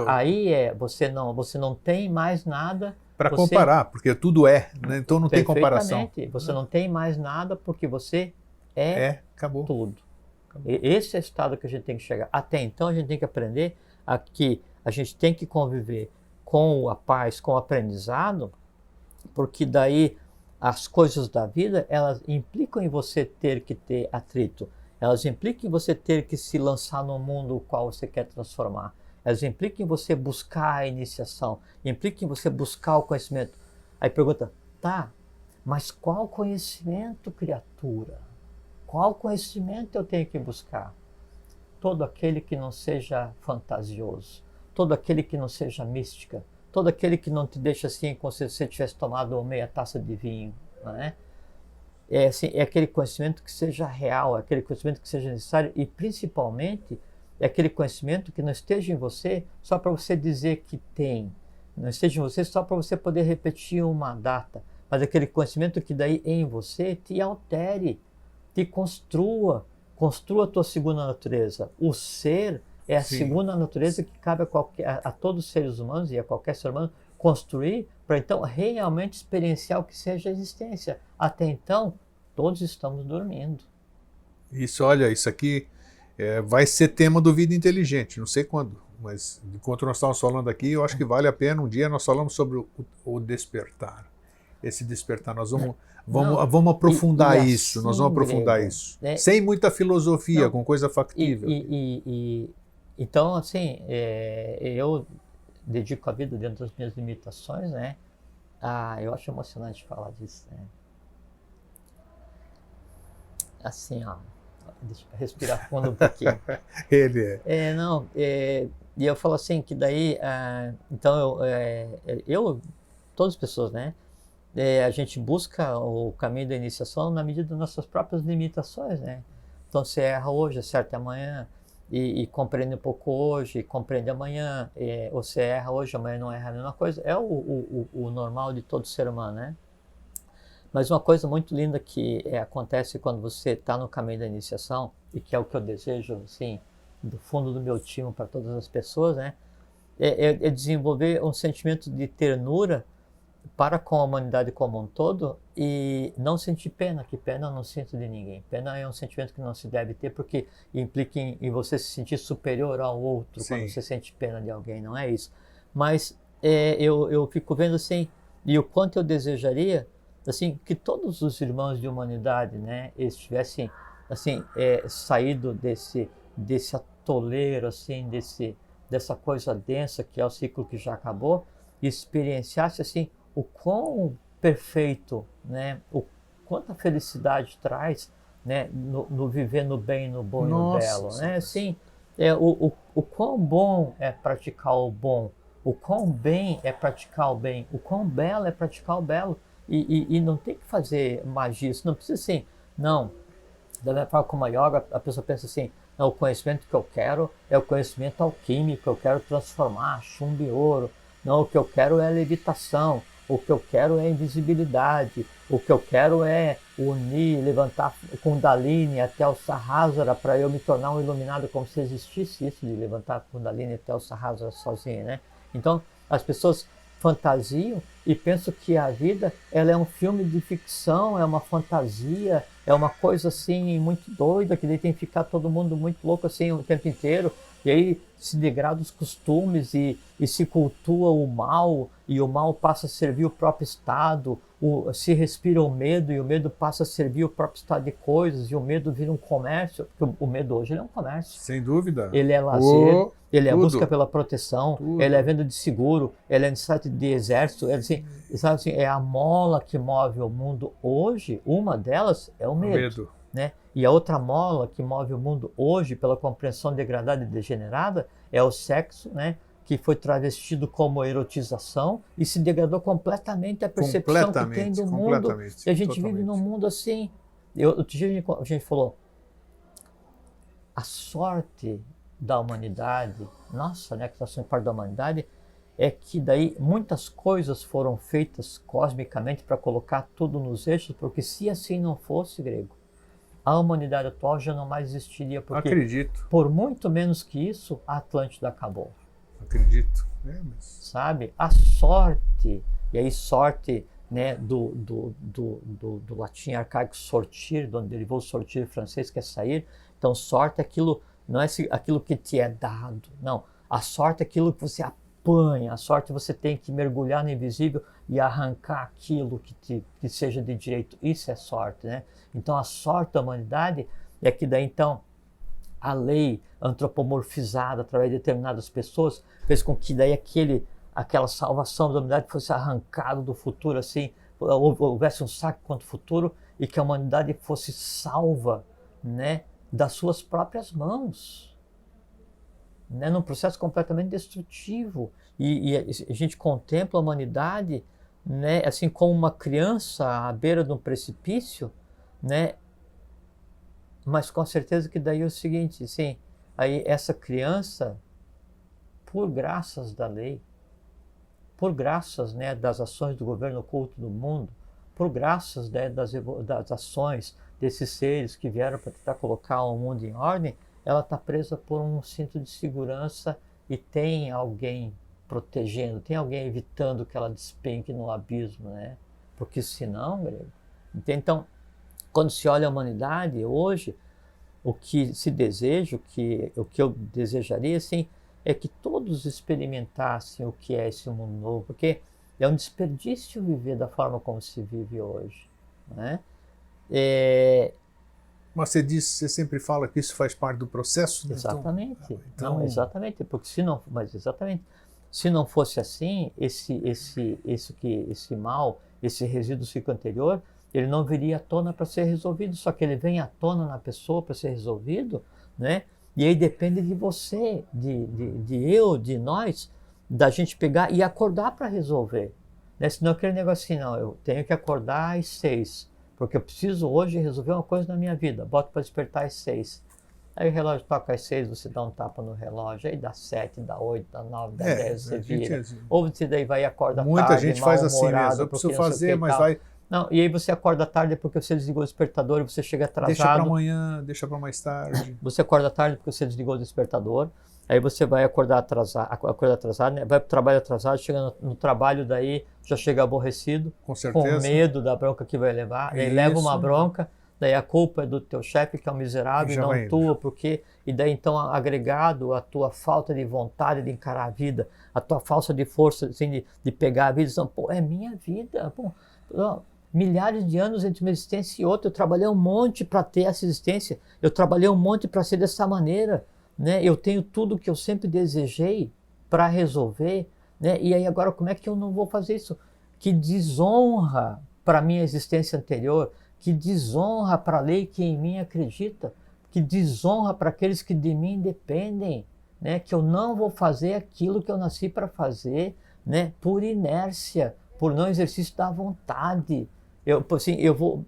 Aí você não tem mais nada para comparar, porque tudo né? Então não tem comparação. Você não tem mais nada porque você acabou. Tudo. Esse é o estado que a gente tem que chegar. Até então a gente tem que aprender que a gente tem que conviver com a paz, com o aprendizado, porque daí as coisas da vida, elas implicam em você ter que ter atrito. Elas implicam em você ter que se lançar no mundo o qual você quer transformar. Elas implicam em você buscar a iniciação, implicam em você buscar o conhecimento. Aí pergunta, tá, mas qual conhecimento, criatura? Qual conhecimento eu tenho que buscar? Todo aquele que não seja fantasioso, todo aquele que não seja mística, todo aquele que não te deixa assim como se você tivesse tomado meia taça de vinho, não é? assim, é aquele conhecimento que seja real, é aquele conhecimento que seja necessário e principalmente é aquele conhecimento que não esteja em você só para você dizer que tem, não esteja em você só para você poder repetir uma data, mas aquele conhecimento que daí em você te altere, te construa a tua segunda natureza. O ser é a Sim. segunda natureza que cabe a todos os seres humanos e a qualquer ser humano construir para então realmente experienciar o que seja a existência. Até então, todos estamos dormindo. Isso, olha, isso aqui vai ser tema do Vida Inteligente, não sei quando, mas enquanto nós estamos falando aqui, eu acho que vale a pena. Um dia nós falamos sobre o despertar. Esse despertar, nós vamos aprofundar isso, nós vamos aprofundar Grego, isso. né? Sem muita filosofia, Não, com coisa factível. Então, assim, eu dedico a vida dentro das minhas limitações, né? Eu acho emocionante falar disso, né? Assim, ó, deixa eu respirar fundo um pouquinho. Ele é. E eu falo assim, que daí, então todas as pessoas, né? A gente busca o caminho da iniciação na medida das nossas próprias limitações, né? Então você erra hoje, acerta amanhã, e compreende um pouco hoje, compreende amanhã, ou você erra hoje, amanhã não erra a mesma coisa. É o normal de todo ser humano, né? Mas uma coisa muito linda que acontece quando você está no caminho da iniciação, e que é o que eu desejo, assim, do fundo do meu time para todas as pessoas, né? É desenvolver um sentimento de ternura para com a humanidade como um todo e não sentir pena, que pena eu não sinto de ninguém. Pena é um sentimento que não se deve ter porque implica em você se sentir superior ao outro. Sim. Quando você sente pena de alguém, não é isso. Mas eu fico vendo assim, e o quanto eu desejaria assim, que todos os irmãos de humanidade, né, estivessem assim, saído desse atoleiro, assim, dessa coisa densa que é o ciclo que já acabou, e experienciasse assim, o quão perfeito, né, quanta felicidade traz, né, no viver no bem, no bom e no belo, né, assim, o quão bom é praticar o bom, o quão bem é praticar o bem, o quão belo é praticar o belo, e não tem que fazer magia, isso não precisa assim, não, da mesma forma como a yoga, a pessoa pensa assim, não, o conhecimento que eu quero é o conhecimento alquímico, eu quero transformar chumbo em ouro, não, o que eu quero é levitação, o que eu quero é invisibilidade, o que eu quero é unir, levantar Kundalini até o Sahasrara para eu me tornar um iluminado, como se existisse isso de levantar Kundalini até o Sahasrara sozinho, né? Então, as pessoas fantasiam e pensam que a vida ela é um filme de ficção, é uma fantasia, é uma coisa assim muito doida, que daí tem que ficar todo mundo muito louco assim o tempo inteiro, e aí se degrada os costumes e se cultua o mal, e o mal passa a servir o próprio estado, se respira o medo e o medo passa a servir o próprio estado de coisas, e o medo vira um comércio, porque o medo hoje ele é um comércio. Sem dúvida. Ele é lazer, ele é tudo. busca pela proteção, Tudo. ele é venda de seguro, ele é necessidade de exército, sabe assim, é a mola que move o mundo hoje, uma delas é o medo. Né? E a outra mola que move o mundo hoje, pela compreensão degradada e degenerada, é o sexo, né? Que foi travestido como erotização e se degradou completamente a percepção que tem do mundo. E a gente vive num mundo assim. Outro dia a gente falou, a sorte da humanidade, nossa, né, que está sendo parte da humanidade, é que daí muitas coisas foram feitas cosmicamente para colocar tudo nos eixos, porque se assim não fosse, Grego, a humanidade atual já não mais existiria, porque acredito. Por muito menos que isso, a Atlântida acabou. Acredito. Sabe? A sorte, e aí sorte, né, do latim arcaico sortir, de onde derivou o sortir francês, que é sair. Então sorte é aquilo, não é aquilo que te é dado, não. A sorte é aquilo que você apanha, a sorte você tem que mergulhar no invisível e arrancar aquilo que seja de direito. Isso é sorte, né? Então a sorte da humanidade é que daí então a lei antropomorfizada através de determinadas pessoas fez com que daí aquela salvação da humanidade fosse arrancada do futuro, assim, houvesse um saque contra o futuro e que a humanidade fosse salva, né, das suas próprias mãos, né, num processo completamente destrutivo. E a gente contempla a humanidade, né, assim como uma criança à beira de um precipício, né? Mas com certeza que daí é o seguinte, sim, aí essa criança, por graças da lei, por graças, né, das ações do governo oculto do mundo, por graças, né, das ações desses seres que vieram para tentar colocar o mundo em ordem, ela está presa por um cinto de segurança e tem alguém protegendo, tem alguém evitando que ela despenque no abismo, né? Porque senão, Grego, então, quando se olha a humanidade hoje, o que se deseja, o que eu desejaria, assim, é que todos experimentassem o que é esse mundo novo, porque é um desperdício viver da forma como se vive hoje, né? Mas você sempre fala que isso faz parte do processo, né? Exatamente. Não, exatamente, porque se não fosse assim, esse mal, esse resíduo psíquico anterior, ele não viria à tona para ser resolvido, só que ele vem à tona na pessoa para ser resolvido, né? E aí depende de você, de nós, da gente pegar e acordar para resolver, né? Senão aquele negócio assim, não, eu tenho que acordar às 6, porque eu preciso hoje resolver uma coisa na minha vida, boto para despertar às 6. Aí o relógio toca às 6, você dá um tapa no relógio, aí dá 7, dá 8, dá 9, dá 10, você vira. Ou você daí vai e acorda tarde, muita gente faz assim mesmo, eu porque preciso fazer, mas vai... Não, e aí você acorda tarde porque você desligou o despertador e você chega atrasado. Deixa para amanhã, deixa para mais tarde. Você acorda tarde porque você desligou o despertador, aí você vai acordar atrasado, né? Vai para o trabalho atrasado, chega no trabalho, daí já chega aborrecido, com certeza, com medo da bronca que vai levar, daí leva uma bronca, daí a culpa é do teu chefe, que é um miserável, e não tua, porque... E daí então agregado a tua falta de vontade de encarar a vida, a tua falta de força assim, de pegar a vida, dizendo, pô, é minha vida, pô, milhares de anos entre uma existência e outra, eu trabalhei um monte para ter essa existência, eu trabalhei um monte para ser dessa maneira, né? Eu tenho tudo que eu sempre desejei para resolver, né? E aí agora como é que eu não vou fazer isso? Que desonra para a minha existência anterior, que desonra para a lei que em mim acredita, que desonra para aqueles que de mim dependem, né? Que eu não vou fazer aquilo que eu nasci para fazer, né? Por inércia, por não exercício da vontade. Eu vou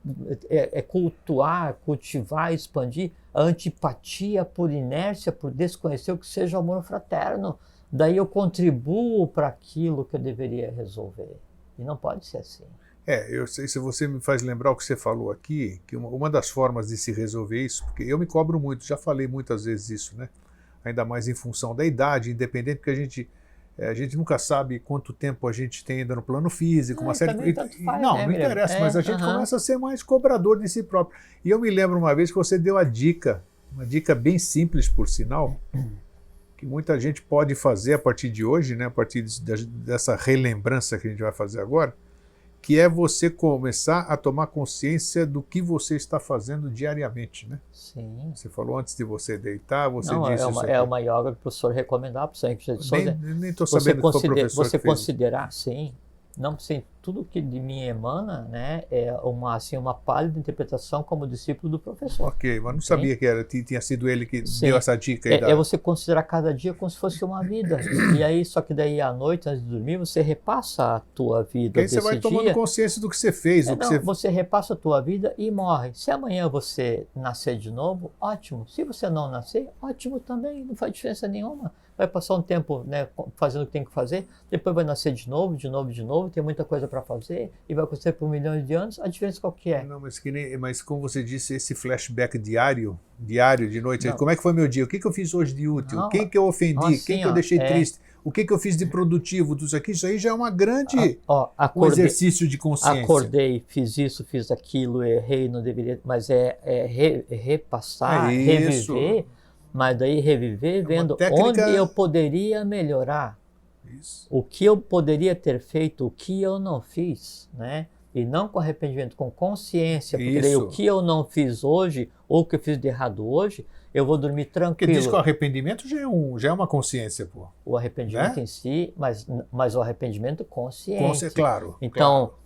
cultivar, expandir a antipatia por inércia, por desconhecer o que seja o amor fraterno. Daí eu contribuo para aquilo que eu deveria resolver. E não pode ser assim. Eu sei, se você me faz lembrar o que você falou aqui, que uma das formas de se resolver isso, porque eu me cobro muito, já falei muitas vezes isso, né? Ainda mais em função da idade, independente, porque a gente nunca sabe quanto tempo a gente tem ainda no plano físico, uma série de coisas. Não interessa, mas a gente começa a ser mais cobrador de si próprio. E eu me lembro uma vez que você deu a dica, uma dica bem simples, por sinal, que muita gente pode fazer a partir de hoje, né, a partir dessa relembrança que a gente vai fazer agora, que é você começar a tomar consciência do que você está fazendo diariamente, né? Sim. Você falou antes de você deitar, você não, disse isso aqui. É uma yoga que o professor recomendava para você. Nem estou sabendo que foi o professor você que fez. Considerar, sim. Não, sim, tudo que de mim emana, né, é uma pálida interpretação como discípulo do professor. Ok, mas não sabia que tinha sido ele que deu essa dica. É você considerar cada dia como se fosse uma vida. E aí, só que daí à noite, antes de dormir, você repassa a tua vida. Aí você vai tomando consciência do que você fez. Você repassa a tua vida e morre. Se amanhã você nascer de novo, ótimo. Se você não nascer, ótimo também. Não faz diferença nenhuma. Vai passar um tempo, né, fazendo o que tem que fazer, depois vai nascer de novo, tem muita coisa para fazer, e vai acontecer por milhões de anos, a diferença qual que é? Não, mas como você disse, esse flashback diário de noite, não. Como é que foi meu dia? O que eu fiz hoje de útil? Não, quem que eu ofendi? assim, quem que eu deixei triste? O que eu fiz de produtivo? Tudo isso aí já é uma grande um exercício de consciência. Acordei, fiz isso, fiz aquilo, errei, não deveria, mas repassar, reviver. Mas daí reviver vendo onde eu poderia melhorar, o que eu poderia ter feito, o que eu não fiz, né? E não com arrependimento, com consciência, porque daí o que eu não fiz hoje, ou o que eu fiz de errado hoje, eu vou dormir tranquilo. Porque diz que o arrependimento já é uma consciência, pô. O arrependimento, né? Em si, mas o arrependimento consciente. Claro. Então, claro.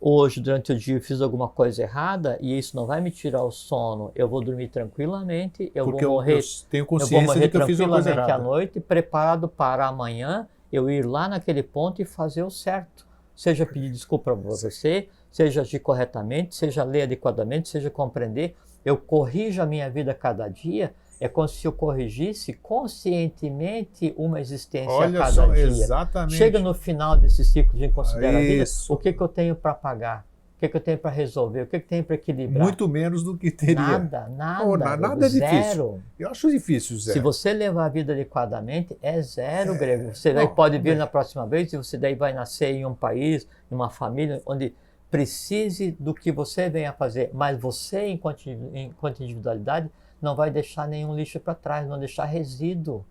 Hoje, durante o dia, eu fiz alguma coisa errada e isso não vai me tirar o sono. Eu vou dormir tranquilamente, eu vou morrer de que eu fiz uma coisa errada à noite, preparado para amanhã eu ir lá naquele ponto e fazer o certo. Seja pedir desculpa para você, seja agir corretamente, seja ler adequadamente, seja compreender. Eu corrijo a minha vida a cada dia. É como se eu corrigisse conscientemente uma existência Olha a cada só, dia. exatamente. Chega no final desse ciclo de considerar a vida, Isso. o que eu tenho para pagar? O que eu tenho para resolver? O que eu tenho para equilibrar? Muito menos do que teria. Nada É difícil. Zero. Eu acho difícil, zero. Se você levar a vida adequadamente, é zero, Grego. Você daí pode vir na próxima vez e você daí vai nascer em um país, em uma família, onde precise do que você venha fazer. Mas você, enquanto individualidade, não vai deixar nenhum lixo para trás, não deixar resíduo.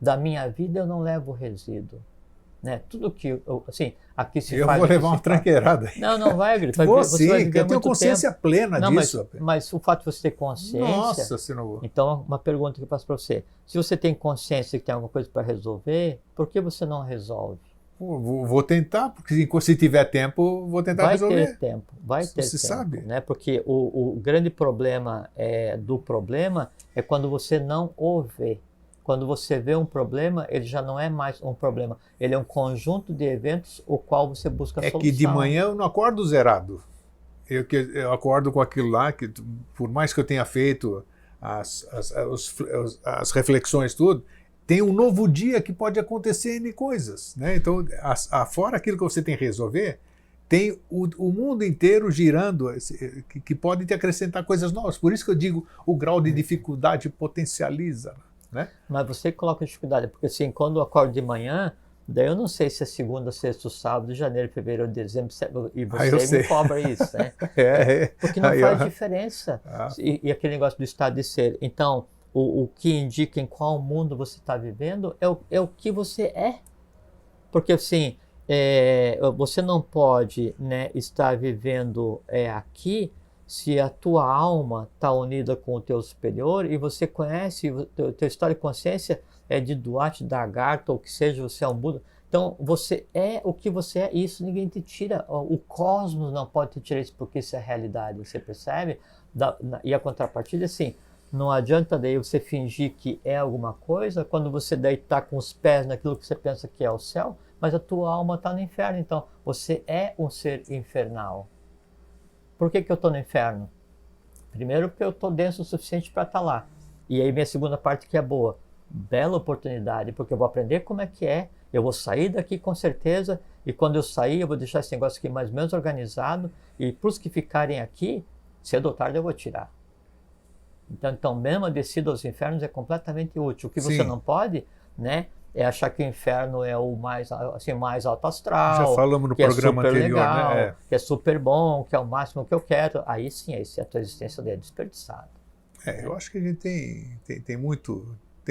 Da minha vida eu não levo resíduo. Né? Tudo que, assim, aqui se eu faz... Eu vou levar uma tranqueirada aí. Não vai, Grego. Você vai viver eu tenho consciência tempo. plena disso. Mas o fato de você ter consciência... Nossa, se não vou. Então, uma pergunta que eu faço para você. Se você tem consciência que tem alguma coisa para resolver, por que você não resolve? Vou tentar, porque se tiver tempo, vou tentar resolver. Vai ter tempo. Você sabe. Né? Porque o grande problema do problema é quando você não o vê. Quando você vê um problema, ele já não é mais um problema. Ele é um conjunto de eventos o qual você busca solução. É que de manhã eu não acordo zerado. Eu acordo com aquilo lá, que por mais que eu tenha feito as reflexões, tudo, tem um novo dia que pode acontecer N coisas. Né? Então, fora aquilo que você tem que resolver, tem o mundo inteiro girando, que pode te acrescentar coisas novas. Por isso que eu digo, o grau de dificuldade potencializa. Né? Mas você coloca dificuldade, porque assim, quando eu acordo de manhã, daí eu não sei se é segunda, sexta, sábado, janeiro, fevereiro, dezembro, e você me cobra isso, né? Porque não faz diferença. E aquele negócio do estado de ser. Então, o que indica em qual mundo você está vivendo é o que você é. Porque assim, você não pode, né, estar vivendo aqui se a tua alma está unida com o teu superior e você conhece, o teu estado de consciência é de Duarte, da Agartha, ou que seja, você é um Buda. Então, você é o que você é e isso ninguém te tira. O cosmos não pode te tirar isso porque isso é realidade, você percebe? E a contrapartida, assim, não adianta daí você fingir que é alguma coisa quando você daí está com os pés naquilo que você pensa que é o céu, mas a tua alma está no inferno. Então, você é um ser infernal. Por que eu estou no inferno? Primeiro, porque eu estou denso o suficiente para estar lá. E aí minha segunda parte que é boa. Bela oportunidade, porque eu vou aprender como é que é, eu vou sair daqui com certeza, e quando eu sair eu vou deixar esse negócio aqui mais ou menos organizado, e para os que ficarem aqui, cedo ou tarde eu vou tirar. Então mesmo a descida aos infernos é completamente útil. O que você não pode, né, é achar que o inferno é o mais, assim, mais alto astral, já falamos no programa super anterior, legal, né? que é super bom, que é o máximo que eu quero. Aí sim, a tua existência é desperdiçada. Eu acho que a gente tem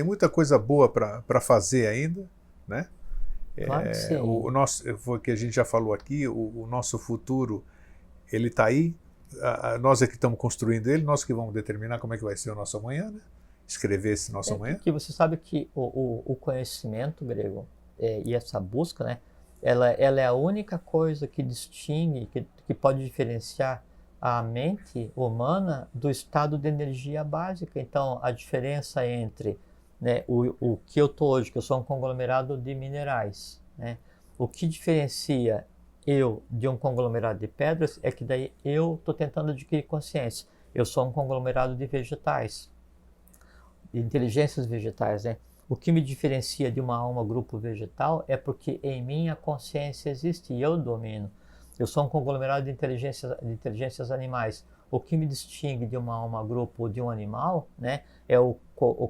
muita coisa boa para fazer ainda, né? Claro que sim. O nosso, foi o que a gente já falou aqui, o nosso futuro, ele está aí, nós é que estamos construindo ele, nós que vamos determinar como é que vai ser o nosso amanhã, né? Escrever esse nosso amanhã. Porque você sabe que o conhecimento grego e essa busca, né, ela é a única coisa que distingue, que pode diferenciar a mente humana do estado de energia básica. Então, a diferença entre, né, o que eu estou hoje, que eu sou um conglomerado de minerais, né, o que diferencia eu de um conglomerado de pedras é que daí eu estou tentando adquirir consciência. Eu sou um conglomerado de vegetais, de inteligências vegetais, né? O que me diferencia de uma alma grupo vegetal é porque em mim a consciência existe e eu domino. Eu sou um conglomerado de inteligências animais. O que me distingue de uma alma grupo ou de um animal, né, é o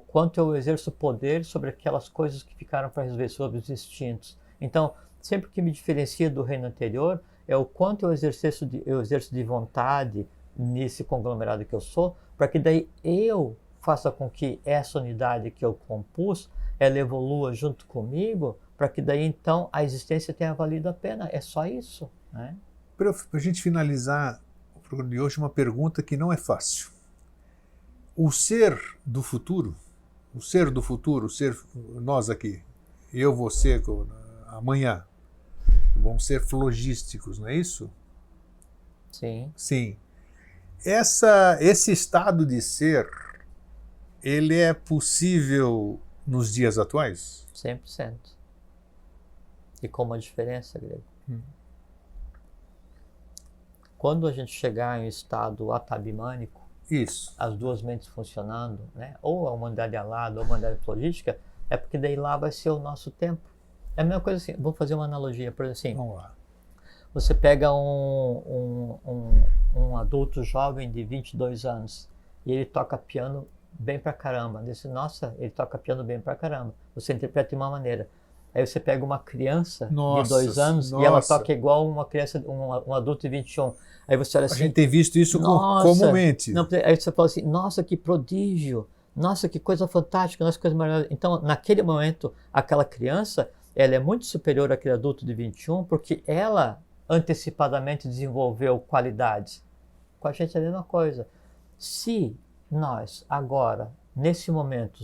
quanto eu exerço poder sobre aquelas coisas que ficaram para resolver, sobre os instintos. Então, sempre que me diferencia do reino anterior é o quanto eu exerço de vontade nesse conglomerado que eu sou, para que daí eu faça com que essa unidade que eu compus, ela evolua junto comigo, para que daí então a existência tenha valido a pena. É só isso, né? Para a gente finalizar o programa de hoje, uma pergunta que não é fácil. O ser do futuro, nós aqui, eu, você, amanhã, vamos ser flogísticos, não é isso? Sim. Sim. Esse estado de ser, ele é possível nos dias atuais? 100%. E com uma diferença, Grego. quando a gente chegar em um estado atabimânico, Isso. as duas mentes funcionando, né? Ou a humanidade alada, ou a humanidade política, é porque daí lá vai ser o nosso tempo. É a mesma coisa assim, vou fazer uma analogia, por exemplo, assim, Vamos lá. você pega um adulto jovem de 22 anos e ele toca piano bem pra caramba. Diz, nossa, ele toca piano bem pra caramba. Você interpreta de uma maneira. Aí você pega uma criança de 2 anos e ela toca igual uma criança, um adulto de 21. Aí você olha assim... A gente tem visto isso nossa, comumente. Não, aí você fala assim, nossa, que prodígio. Nossa, que coisa fantástica, nossa, que coisa maravilhosa. Então, naquele momento, aquela criança, ela é muito superior àquele adulto de 21 porque ela antecipadamente desenvolveu qualidades. Com a gente é a mesma coisa. Se nós agora, nesse momento,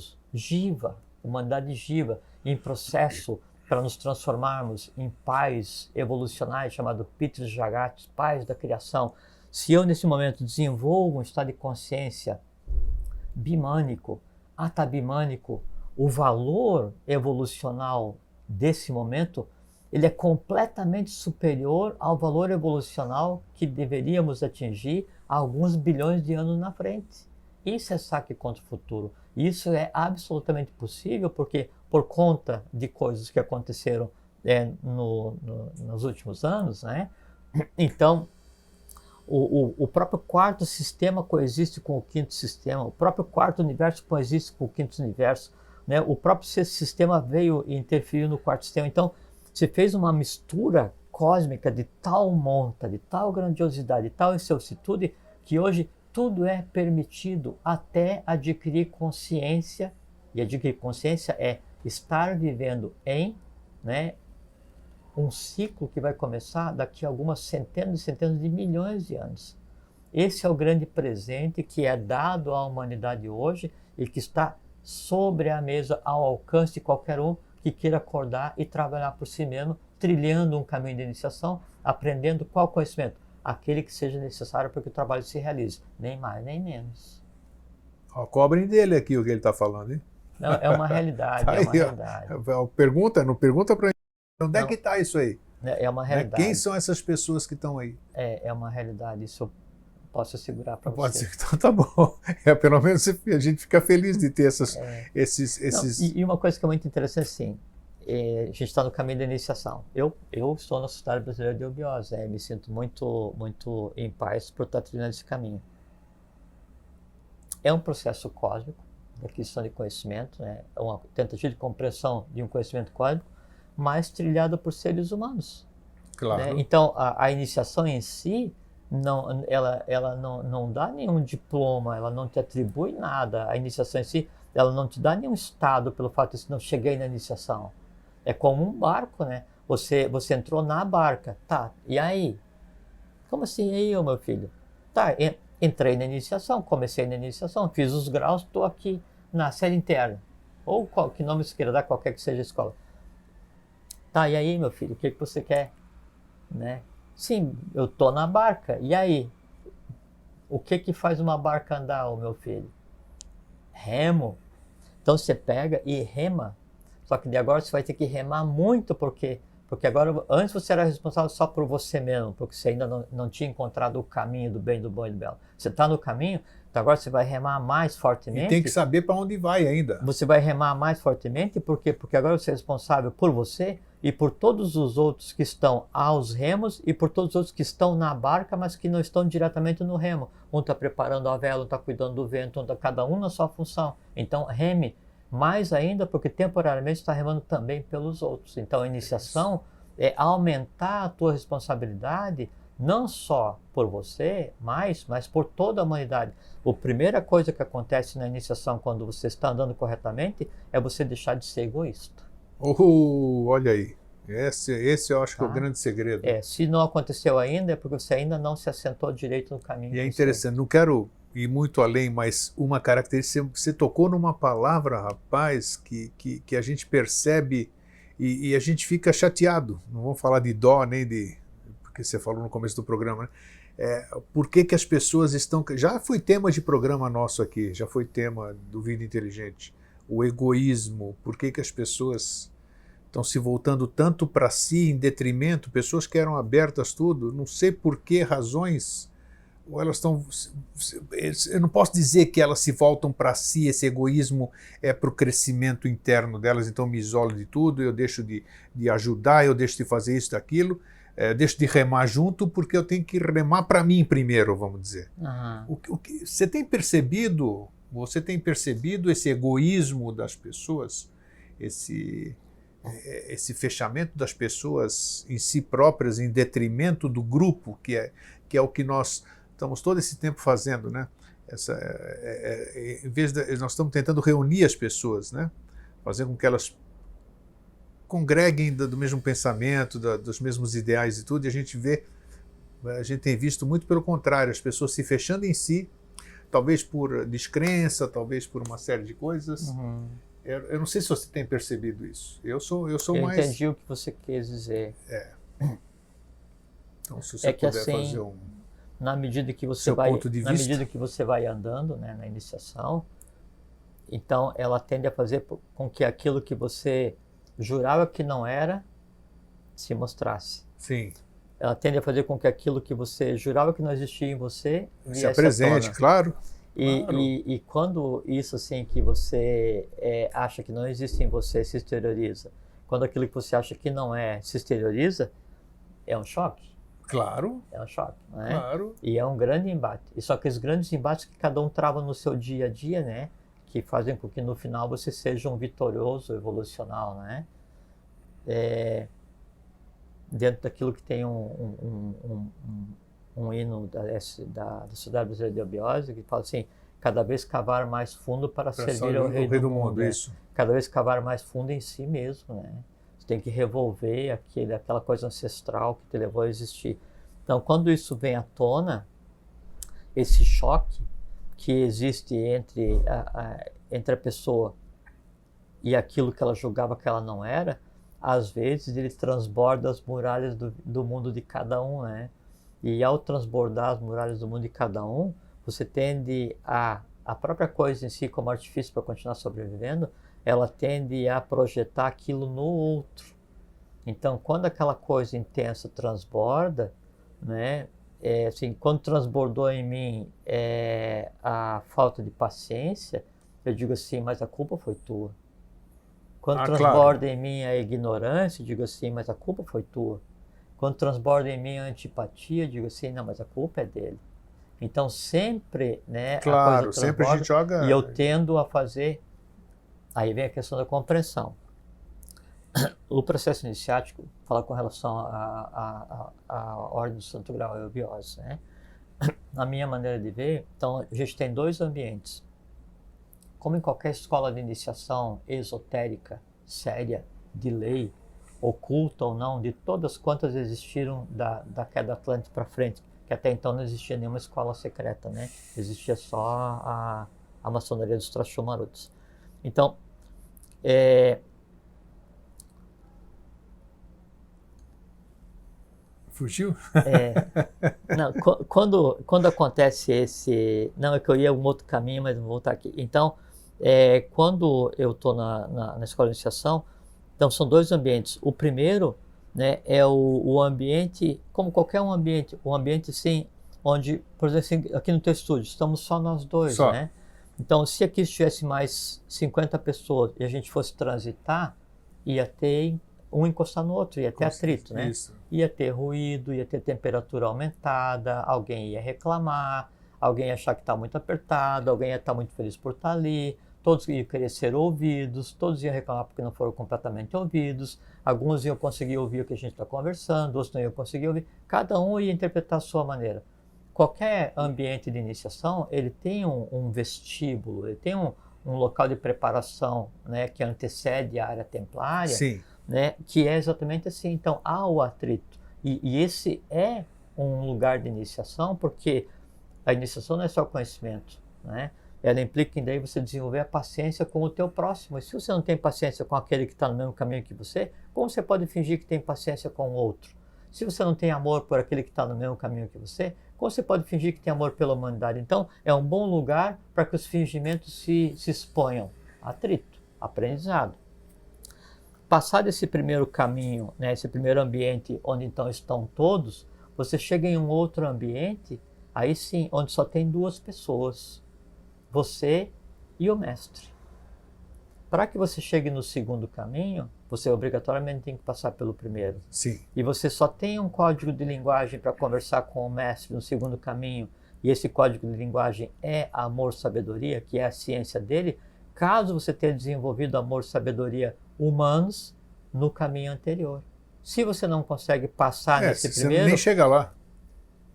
humanidade giva, em processo para nos transformarmos em pais evolucionais, chamado Peter Jagates, pais da criação, se eu nesse momento desenvolvo um estado de consciência bimânico, atabimânico, o valor evolucional desse momento, ele é completamente superior ao valor evolucional que deveríamos atingir há alguns bilhões de anos na frente. Isso é saque contra o futuro. Isso é absolutamente possível porque, por conta de coisas que aconteceram nos últimos anos, né? Então, o próprio quarto sistema coexiste com o quinto sistema, o próprio quarto universo coexiste com o quinto universo, né? O próprio sexto sistema veio e interferiu no quarto sistema. Então, se fez uma mistura cósmica de tal monta, de tal grandiosidade, de tal excelsitude, que hoje tudo é permitido até adquirir consciência, e adquirir consciência é estar vivendo em, né, um ciclo que vai começar daqui a algumas centenas e centenas de milhões de anos. Esse é o grande presente que é dado à humanidade hoje e que está sobre a mesa ao alcance de qualquer um que queira acordar e trabalhar por si mesmo, trilhando um caminho de iniciação, aprendendo qual conhecimento? Aquele que seja necessário para que o trabalho se realize, nem mais nem menos. Ó, cobrem dele aqui o que ele está falando, hein? Não, é uma realidade, Tá é uma aí, realidade. Não pergunta para mim, onde é que está isso aí? É uma realidade. Quem são essas pessoas que estão aí? É uma realidade, isso eu posso assegurar para você. Pode ser, então tá bom. Pelo menos a gente fica feliz de ter esses... Não, e uma coisa que é muito interessante, assim, a gente está no caminho da iniciação. Eu estou na Sociedade Brasileira de Eubiose, me sinto muito, muito em paz por estar trilhando esse caminho. É um processo cósmico, de aquisição de conhecimento, né? É uma tentativa de compreensão de um conhecimento cósmico, mas trilhado por seres humanos. Claro. Né? Então, a iniciação em si, ela não dá nenhum diploma, ela não te atribui nada. A iniciação em si, ela não te dá nenhum estado pelo fato de que não cheguei na iniciação. É como um barco, né? Você entrou na barca, tá, e aí? Como assim, e aí, meu filho? Tá, entrei na iniciação, comecei na iniciação, fiz os graus, estou aqui na série interna. Ou que nome você queira dar, qualquer que seja a escola. Tá, e aí, meu filho, o que você quer? Né? Sim, eu tô na barca, e aí? O que faz uma barca andar, meu filho? Remo. Então você pega e rema, só que de agora você vai ter que remar muito, porque agora, antes você era responsável só por você mesmo, porque você ainda não tinha encontrado o caminho do bem, do bom e do belo. Você está no caminho, então agora você vai remar mais fortemente. E tem que saber para onde vai ainda. Você vai remar mais fortemente, por quê? Porque agora você é responsável por você e por todos os outros que estão aos remos e por todos os outros que estão na barca, mas que não estão diretamente no remo. Um está preparando a vela, um está cuidando do vento, cada um na sua função. Então reme mais ainda, porque temporariamente está remando também pelos outros. Então a iniciação é aumentar a tua responsabilidade, não só por você, mas por toda a humanidade. A primeira coisa que acontece na iniciação, quando você está andando corretamente, é você deixar de ser egoísta. Olha aí. Esse eu acho que é o grande segredo. Se não aconteceu ainda, é porque você ainda não se assentou direito no caminho. E é interessante, não quero ir muito além, mas uma característica, você tocou numa palavra, rapaz, que a gente percebe e a gente fica chateado. Não vamos falar de dó, nem de... porque você falou no começo do programa, né? Por que as pessoas estão... Já foi tema de programa nosso aqui, já foi tema do Vida Inteligente. O egoísmo, por que as pessoas estão se voltando tanto para si em detrimento, pessoas que eram abertas tudo, não sei por que razões, ou elas estão... Eu não posso dizer que elas se voltam para si, esse egoísmo é para o crescimento interno delas, então me isolo de tudo, eu deixo de ajudar, eu deixo de fazer isso, daquilo, deixo de remar junto porque eu tenho que remar para mim primeiro, vamos dizer. Você tem percebido esse egoísmo das pessoas, esse fechamento das pessoas em si próprias, em detrimento do grupo, que é o que nós estamos todo esse tempo fazendo, né? Em vez de, nós estamos tentando reunir as pessoas, né? Fazer com que elas congreguem do mesmo pensamento, dos mesmos ideais e tudo, e a gente tem visto muito pelo contrário, as pessoas se fechando em si, talvez por descrença, talvez por uma série de coisas. Eu não sei se você tem percebido isso. Eu mais... entendi o que você quis dizer. Então, se você puder assim, fazer na medida que você vai andando, né, na iniciação, então ela tende a fazer com que aquilo que você jurava que não era se mostrasse. Sim. Ela tende a fazer com que aquilo que você jurava que não existia em você se apresente, claro. E quando isso assim que você acha que não existe em você se exterioriza, quando aquilo que você acha que não é se exterioriza, é um choque. Claro. É um choque, né? Claro. E é um grande embate. E só que os grandes embates que cada um trava no seu dia a dia, né? Que fazem com que no final você seja um vitorioso evolucional, né? Dentro daquilo que tem um hino da Sociedade Brasileira de Eubiose, que fala assim: cada vez cavar mais fundo para servir ao Rei do Mundo. Isso. Cada vez cavar mais fundo em si mesmo, né? Você tem que revolver aquela coisa ancestral que te levou a existir. Então, quando isso vem à tona, esse choque que existe entre a pessoa e aquilo que ela julgava que ela não era, às vezes ele transborda as muralhas do mundo de cada um, né? E ao transbordar as muralhas do mundo de cada um, você tende a própria coisa em si, como artifício para continuar sobrevivendo, ela tende a projetar aquilo no outro. Então, quando aquela coisa intensa transborda, né? Assim, quando transbordou em mim a falta de paciência, eu digo assim: mas a culpa foi tua. Quando transborda em mim a ignorância, eu digo assim: mas a culpa foi tua. Quando transborda em mim a antipatia, eu digo assim: não, mas a culpa é dele. Então sempre, né, claro, a coisa sempre a gente joga... E eu tendo a fazer... Aí vem a questão da compreensão. O processo iniciático fala com relação à ordem do Santo Grau, a eubiose, né? Na minha maneira de ver, então a gente tem dois ambientes. Como em qualquer escola de iniciação esotérica, séria, de lei, oculta ou não, de todas quantas existiram da queda Atlântica para frente, que até então não existia nenhuma escola secreta, né? Existia só a maçonaria dos Trashul-Maruts. Então, Fugiu? Não, quando acontece esse... Não, é que eu ia um outro caminho, mas vou voltar aqui. Então, quando eu estou na escola de iniciação, então são dois ambientes. O primeiro, né, é o ambiente, como qualquer um ambiente, o ambiente sim, onde, por exemplo, assim, aqui no teu estúdio, estamos só nós dois, né? Então, se aqui estivesse mais 50 pessoas e a gente fosse transitar, ia ter um encostar no outro, ia ter atrito, né? Isso. Ia ter ruído, ia ter temperatura aumentada, alguém ia reclamar, alguém ia achar que está muito apertado, alguém ia estar muito feliz por estar ali, todos iam querer ser ouvidos, todos iam reclamar porque não foram completamente ouvidos, alguns iam conseguir ouvir o que a gente está conversando, outros não iam conseguir ouvir, cada um ia interpretar a sua maneira. Qualquer ambiente de iniciação, ele tem um vestíbulo, ele tem um local de preparação, né, que antecede a área templária, sim, né, que é exatamente assim. Então, há o atrito. E esse é um lugar de iniciação, porque a iniciação não é só conhecimento, né? Ela implica em daí você desenvolver a paciência com o teu próximo. E se você não tem paciência com aquele que está no mesmo caminho que você, como você pode fingir que tem paciência com o outro? Se você não tem amor por aquele que está no mesmo caminho que você, como você pode fingir que tem amor pela humanidade? Então, é um bom lugar para que os fingimentos se exponham. Atrito, aprendizado. passar desse primeiro caminho, né, esse primeiro ambiente onde então estão todos, você chega em um outro ambiente, aí sim, onde só tem duas pessoas, você e o mestre. Para que você chegue no segundo caminho, você obrigatoriamente tem que passar pelo primeiro. Sim. E você só tem um código de linguagem para conversar com o mestre no segundo caminho, e esse código de linguagem é amor-sabedoria, que é a ciência dele, caso você tenha desenvolvido amor-sabedoria humanos no caminho anterior. Se você não consegue passar nesse primeiro, você nem chega lá.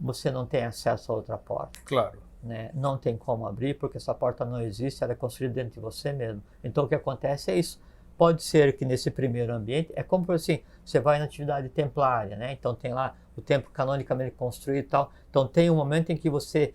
você não tem acesso a outra porta. Claro. Né? Não tem como abrir, porque essa porta não existe, ela é construída dentro de você mesmo. Então o que acontece é isso. Pode ser que nesse primeiro ambiente, é como assim, você vai na atividade templária, né? Então tem lá o templo canonicamente construído e tal. Então tem um momento em que você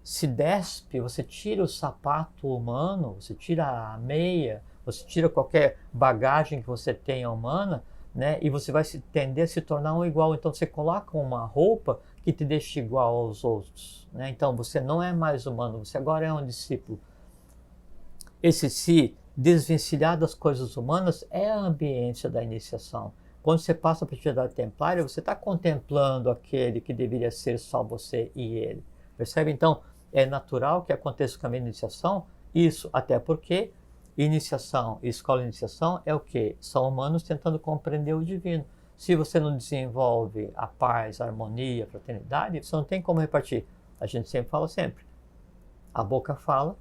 se despe, você tira o sapato humano, você tira a meia, você tira qualquer bagagem que você tenha humana, né? E você vai tender a se tornar um igual. Então você coloca uma roupa que te deixa igual aos outros, né? Então você não é mais humano, você agora é um discípulo. Esse se desvencilhar das coisas humanas é a ambiência da iniciação. Quando você passa para a atividade templária, você está contemplando aquele que deveria ser só você e ele. Percebe? Então, é natural que aconteça o caminho de iniciação, isso até porque iniciação e escola de iniciação é o quê? São humanos tentando compreender o divino. Se você não desenvolve a paz, a harmonia, a fraternidade, você não tem como repartir. A gente sempre fala sempre. A boca fala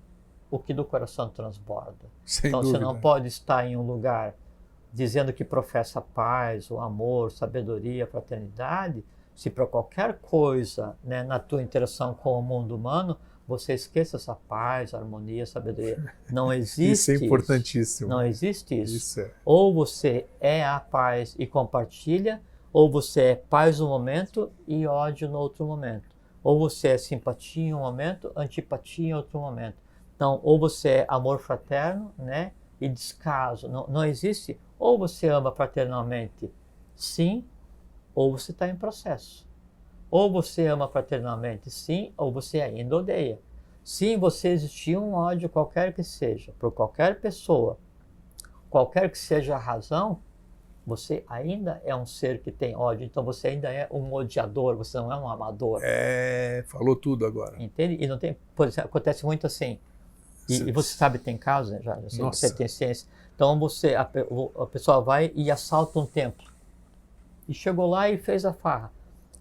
o que do coração transborda. Sem então dúvida. Você não pode estar em um lugar dizendo que professa paz, o amor, sabedoria, fraternidade, se para qualquer coisa, né, na tua interação com o mundo humano, você esqueça essa paz, harmonia, sabedoria. Não existe isso. Isso é importantíssimo. Não existe isso. Isso é. Ou você é a paz e compartilha, ou você é paz no momento e ódio no outro momento. Ou você é simpatia em um momento, antipatia em outro momento. Então, ou você é amor fraterno, né, e descaso. Não existe. Ou você ama fraternalmente, sim, ou você está em processo. Ou você ama fraternalmente, sim, ou você ainda odeia. Se em você existir um ódio qualquer que seja, por qualquer pessoa, qualquer que seja a razão, você ainda é um ser que tem ódio. Então você ainda é um odiador, você não é um amador. Falou tudo agora. Entende? E não tem, por exemplo, acontece muito assim. E você sabe, tem casos, né? Já assim, você tem ciência. Então a pessoa vai e assalta um templo. E chegou lá e fez a farra.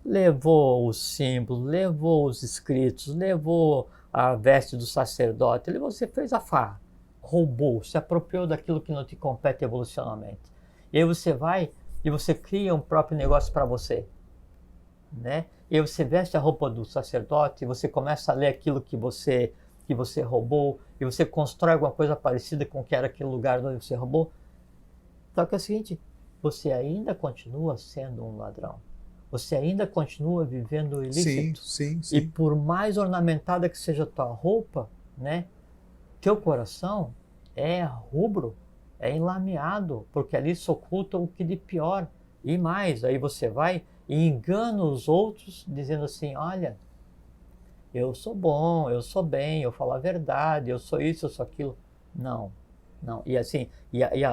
Levou o símbolo, levou os escritos, levou a veste do sacerdote, você fez a farra. Roubou, se apropriou daquilo que não te compete evolucionalmente. E aí você vai e você cria um próprio negócio para você. Né? E aí você veste a roupa do sacerdote, você começa a ler aquilo que você roubou, e você constrói alguma coisa parecida com o que era aquele lugar onde você roubou. Só que é o seguinte, você ainda continua sendo um ladrão. Você ainda continua vivendo o ilícito. Sim. E por mais ornamentada que seja a tua roupa, né, teu coração é rubro, é enlameado, porque ali se oculta o que de pior. E mais, aí você vai e engana os outros dizendo assim, olha, eu sou bom, eu sou bem, eu falo a verdade, eu sou isso, eu sou aquilo. Não. E assim,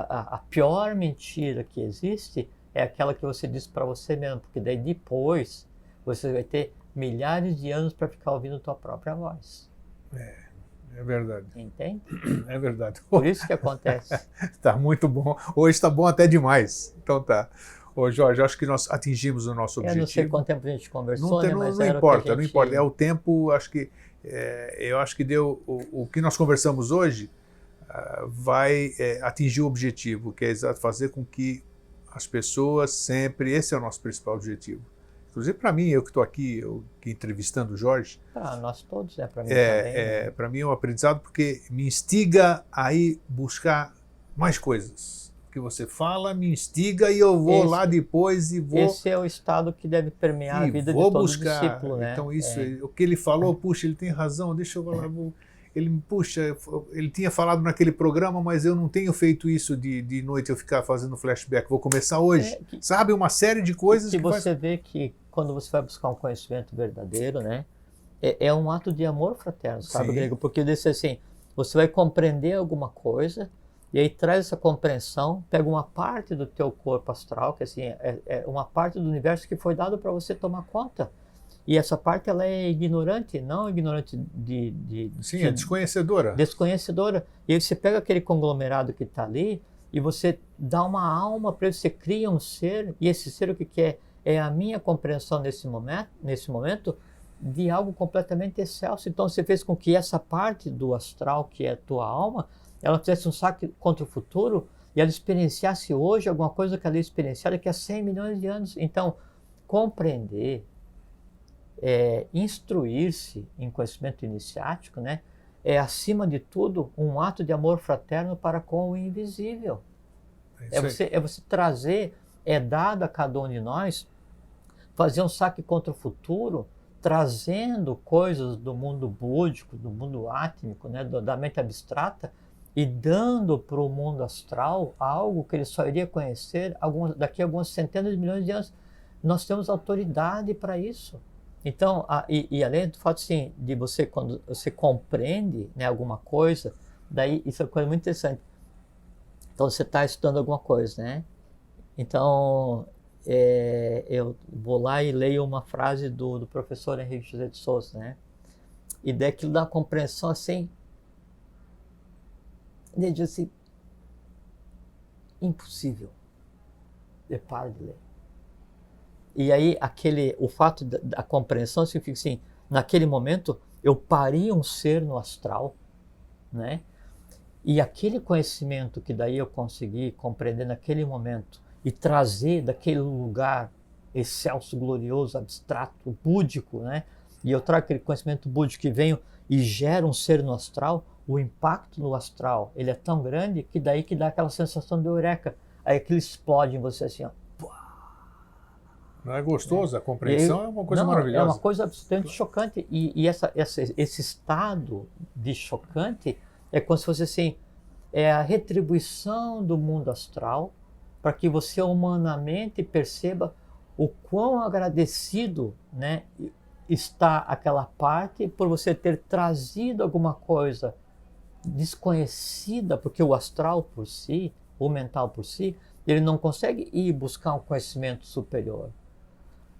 a pior mentira que existe é aquela que você diz para você mesmo, porque daí depois você vai ter milhares de anos para ficar ouvindo a tua própria voz. É verdade. Entende? É verdade. Por isso que acontece. Tá muito bom. Hoje está bom até demais. Então tá. Ô Jorge, acho que nós atingimos o nosso objetivo. Eu não sei quanto tempo a gente conversou, não importa. É o tempo, acho que eu acho que deu o que nós conversamos hoje vai atingir o objetivo, que é exato fazer com que as pessoas sempre, esse é o nosso principal objetivo. Inclusive para mim, eu que estou aqui, entrevistando o Jorge. Para nós todos, para mim também. Né? Para mim é um aprendizado porque me instiga a ir buscar mais coisas. O que você fala me instiga e eu vou lá depois e vou... Esse é o estado que deve permear a vida de todo buscar. Discípulo. Né? Então isso, o que ele falou, puxa, ele tem razão, deixa eu lá, ele tinha falado naquele programa, mas eu não tenho feito isso de noite, eu ficar fazendo flashback, vou começar hoje. Sabe, uma série de coisas que você vê que quando você vai buscar um conhecimento verdadeiro, né, é um ato de amor fraterno, sabe, Grego? Porque desse assim, você vai compreender alguma coisa E aí traz essa compreensão, pega uma parte do teu corpo astral, que assim, é uma parte do universo que foi dado para você tomar conta. E essa parte ela é ignorante, não ignorante Sim, é desconhecedora. desconhecedora. E aí você pega aquele conglomerado que está ali e você dá uma alma para ele, você cria um ser, e esse ser o que é? É a minha compreensão nesse momento de algo completamente excelso. Então você fez com que essa parte do astral, que é a tua alma, ela fizesse um saque contra o futuro e ela experienciasse hoje alguma coisa que ela ia experienciar daqui a 100 milhões de anos. Então, compreender, instruir-se em conhecimento iniciático, né, é, acima de tudo, um ato de amor fraterno para com o invisível. É você trazer, é dado a cada um de nós, fazer um saque contra o futuro, trazendo coisas do mundo búdico, do mundo átmico, né, da mente abstrata, e dando para o mundo astral algo que ele só iria conhecer daqui a algumas centenas de milhões de anos. Nós temos autoridade para isso. Então, além do fato assim, de você, quando você compreende, né, alguma coisa, daí isso é uma coisa muito interessante. Então você está estudando alguma coisa, né? Então eu vou lá e leio uma frase do professor Henrique José de Souza, né? E daquilo dá uma compreensão assim, ele diz assim, impossível. Eu paro de ler. E aí o fato da compreensão significa assim, naquele momento eu parei um ser no astral, né? E aquele conhecimento que daí eu consegui compreender naquele momento e trazer daquele lugar excelso, glorioso, abstrato, búdico, né? E eu trago aquele conhecimento búdico que venho e gera um ser no astral, o impacto no astral, ele é tão grande que daí que dá aquela sensação de eureka. Aí aquilo explode em você assim, ó. Não é gostoso? A compreensão é uma coisa maravilhosa. É uma coisa absolutamente chocante. E esse estado de chocante é como se fosse assim, é a retribuição do mundo astral para que você humanamente perceba o quão agradecido, né, está aquela parte por você ter trazido alguma coisa desconhecida, porque o astral por si, o mental por si, ele não consegue ir buscar um conhecimento superior.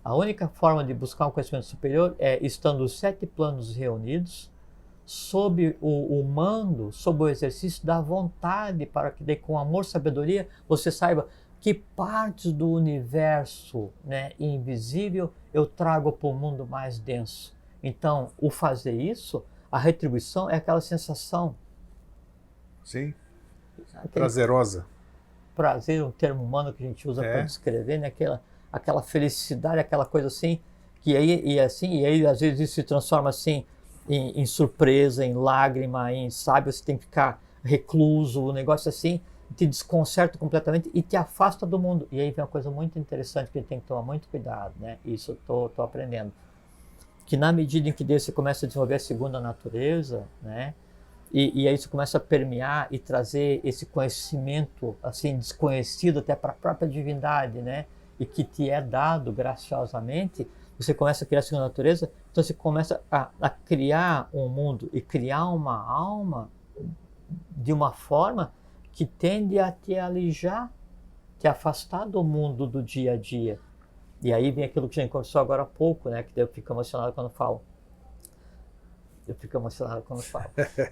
A única forma de buscar um conhecimento superior é estando os 7 planos reunidos, sob o mando, sob o exercício da vontade, para que daí, com amor e sabedoria, você saiba que partes do universo, né, invisível eu trago para o mundo mais denso. Então, o fazer isso, a retribuição é aquela sensação. Sim, prazerosa. Prazer, um termo humano que a gente usa para descrever, né? Aquela felicidade, aquela coisa assim, que aí às vezes isso se transforma assim em surpresa, em lágrima, sabe, você tem que ficar recluso, o negócio assim, te desconcerta completamente e te afasta do mundo. E aí vem uma coisa muito interessante que a gente tem que tomar muito cuidado, né? Isso eu tô aprendendo. Que na medida em que você começa a desenvolver a segunda natureza, né? E aí você começa a permear e trazer esse conhecimento assim desconhecido até para a própria divindade, né? E que te é dado graciosamente, você começa a criar a segunda natureza, então você começa a criar um mundo e criar uma alma de uma forma que tende a te alijar, te afastar do mundo do dia a dia. E aí vem aquilo que a gente conversou agora há pouco, né? Que eu fico emocionado quando falo.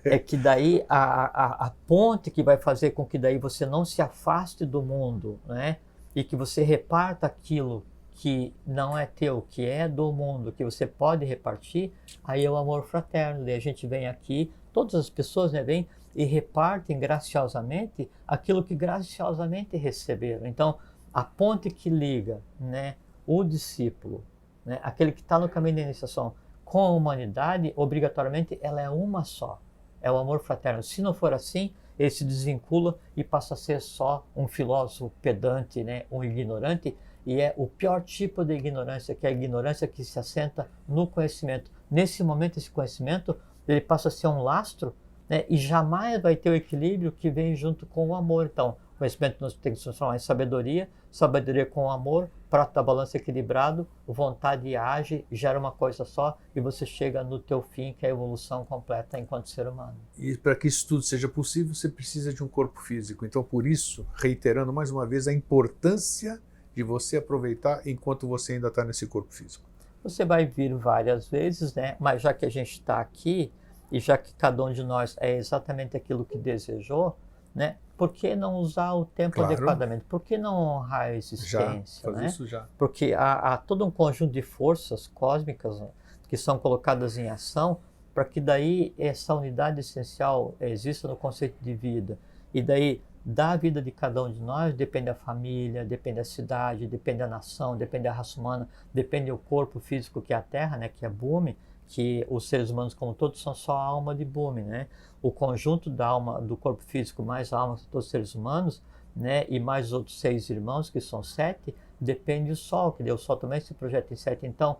É que daí a ponte que vai fazer com que daí você não se afaste do mundo, né? E que você reparta aquilo que não é teu, que é do mundo, que você pode repartir, aí é o amor fraterno. Daí a gente vem aqui, todas as pessoas, né, vêm e repartem graciosamente aquilo que graciosamente receberam. Então, a ponte que liga, né, o discípulo, né, aquele que está no caminho da iniciação, com a humanidade, obrigatoriamente, ela é uma só. É o amor fraterno. Se não for assim, ele se desvincula e passa a ser só um filósofo pedante, né, um ignorante, e é o pior tipo de ignorância, que é a ignorância que se assenta no conhecimento. Nesse momento, esse conhecimento, ele passa a ser um lastro, né, e jamais vai ter o equilíbrio que vem junto com o amor. Então, Conhecimento nós tem que se transformar em sabedoria, sabedoria com amor, prato da balança equilibrado, vontade age, gera uma coisa só e você chega no teu fim, que é a evolução completa enquanto ser humano. E para que isso tudo seja possível, você precisa de um corpo físico. Então, por isso, reiterando mais uma vez a importância de você aproveitar enquanto você ainda está nesse corpo físico. Você vai vir várias vezes, né? Mas já que a gente está aqui, e já que cada um de nós é exatamente aquilo que desejou, né? Por que não usar o tempo Claro. adequadamente? Por que não honrar a existência? Fazer né? isso já. Porque há todo um conjunto de forças cósmicas, né, que são colocadas em ação para que daí essa unidade essencial exista no conceito de vida. E daí, da vida de cada um de nós, depende a família, depende a cidade, depende a nação, depende a raça humana, depende o corpo físico que é a Terra, né, que é Bhumi, que os seres humanos como todos são só a alma de Bhumi, né? O conjunto da alma, do corpo físico mais a alma de todos os seres humanos, né, e mais os outros 6 irmãos, que são 7, depende do Sol, que o Sol também se projeta em 7. Então,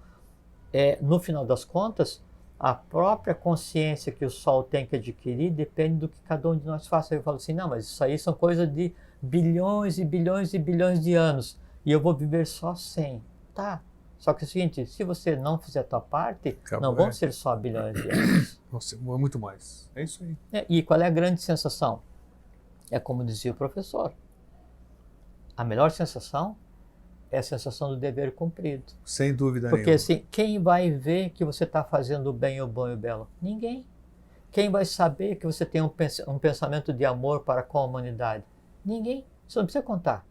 no final das contas, a própria consciência que o Sol tem que adquirir depende do que cada um de nós faça. Eu falo assim, não, mas isso aí são coisas de bilhões e bilhões e bilhões de anos, e eu vou viver só 100. Tá. Só que é o seguinte, se você não fizer a tua parte, não vão ser só bilhões de anos. Nossa, é muito mais. É isso aí. E qual é a grande sensação? É como dizia o professor. A melhor sensação é a sensação do dever cumprido. Sem dúvida Porque nenhuma. assim, quem vai ver que você está fazendo o bem, o bom e o belo? Ninguém. Quem vai saber que você tem um pensamento de amor para com a humanidade? Ninguém. Você não precisa contar.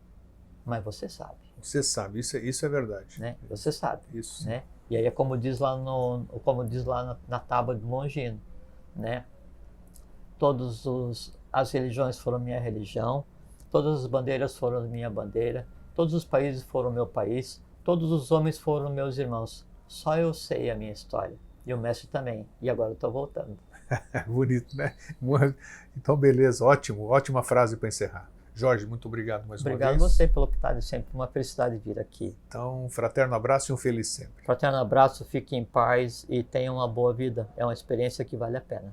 Mas você sabe. Você sabe, isso é verdade. Né? Você sabe. Isso. Né? E aí é como diz lá, na tábua do Longino, né? As religiões foram minha religião, todas as bandeiras foram minha bandeira, todos os países foram meu país, todos os homens foram meus irmãos. Só eu sei a minha história. E o mestre também. E agora eu estou voltando. Bonito, né? Então, beleza, ótimo, ótima frase para encerrar. Jorge, muito obrigado mais uma vez. Obrigado a você pela oportunidade, sempre uma felicidade vir aqui. Então, fraterno abraço e um feliz sempre. Fraterno abraço, fique em paz e tenha uma boa vida. É uma experiência que vale a pena.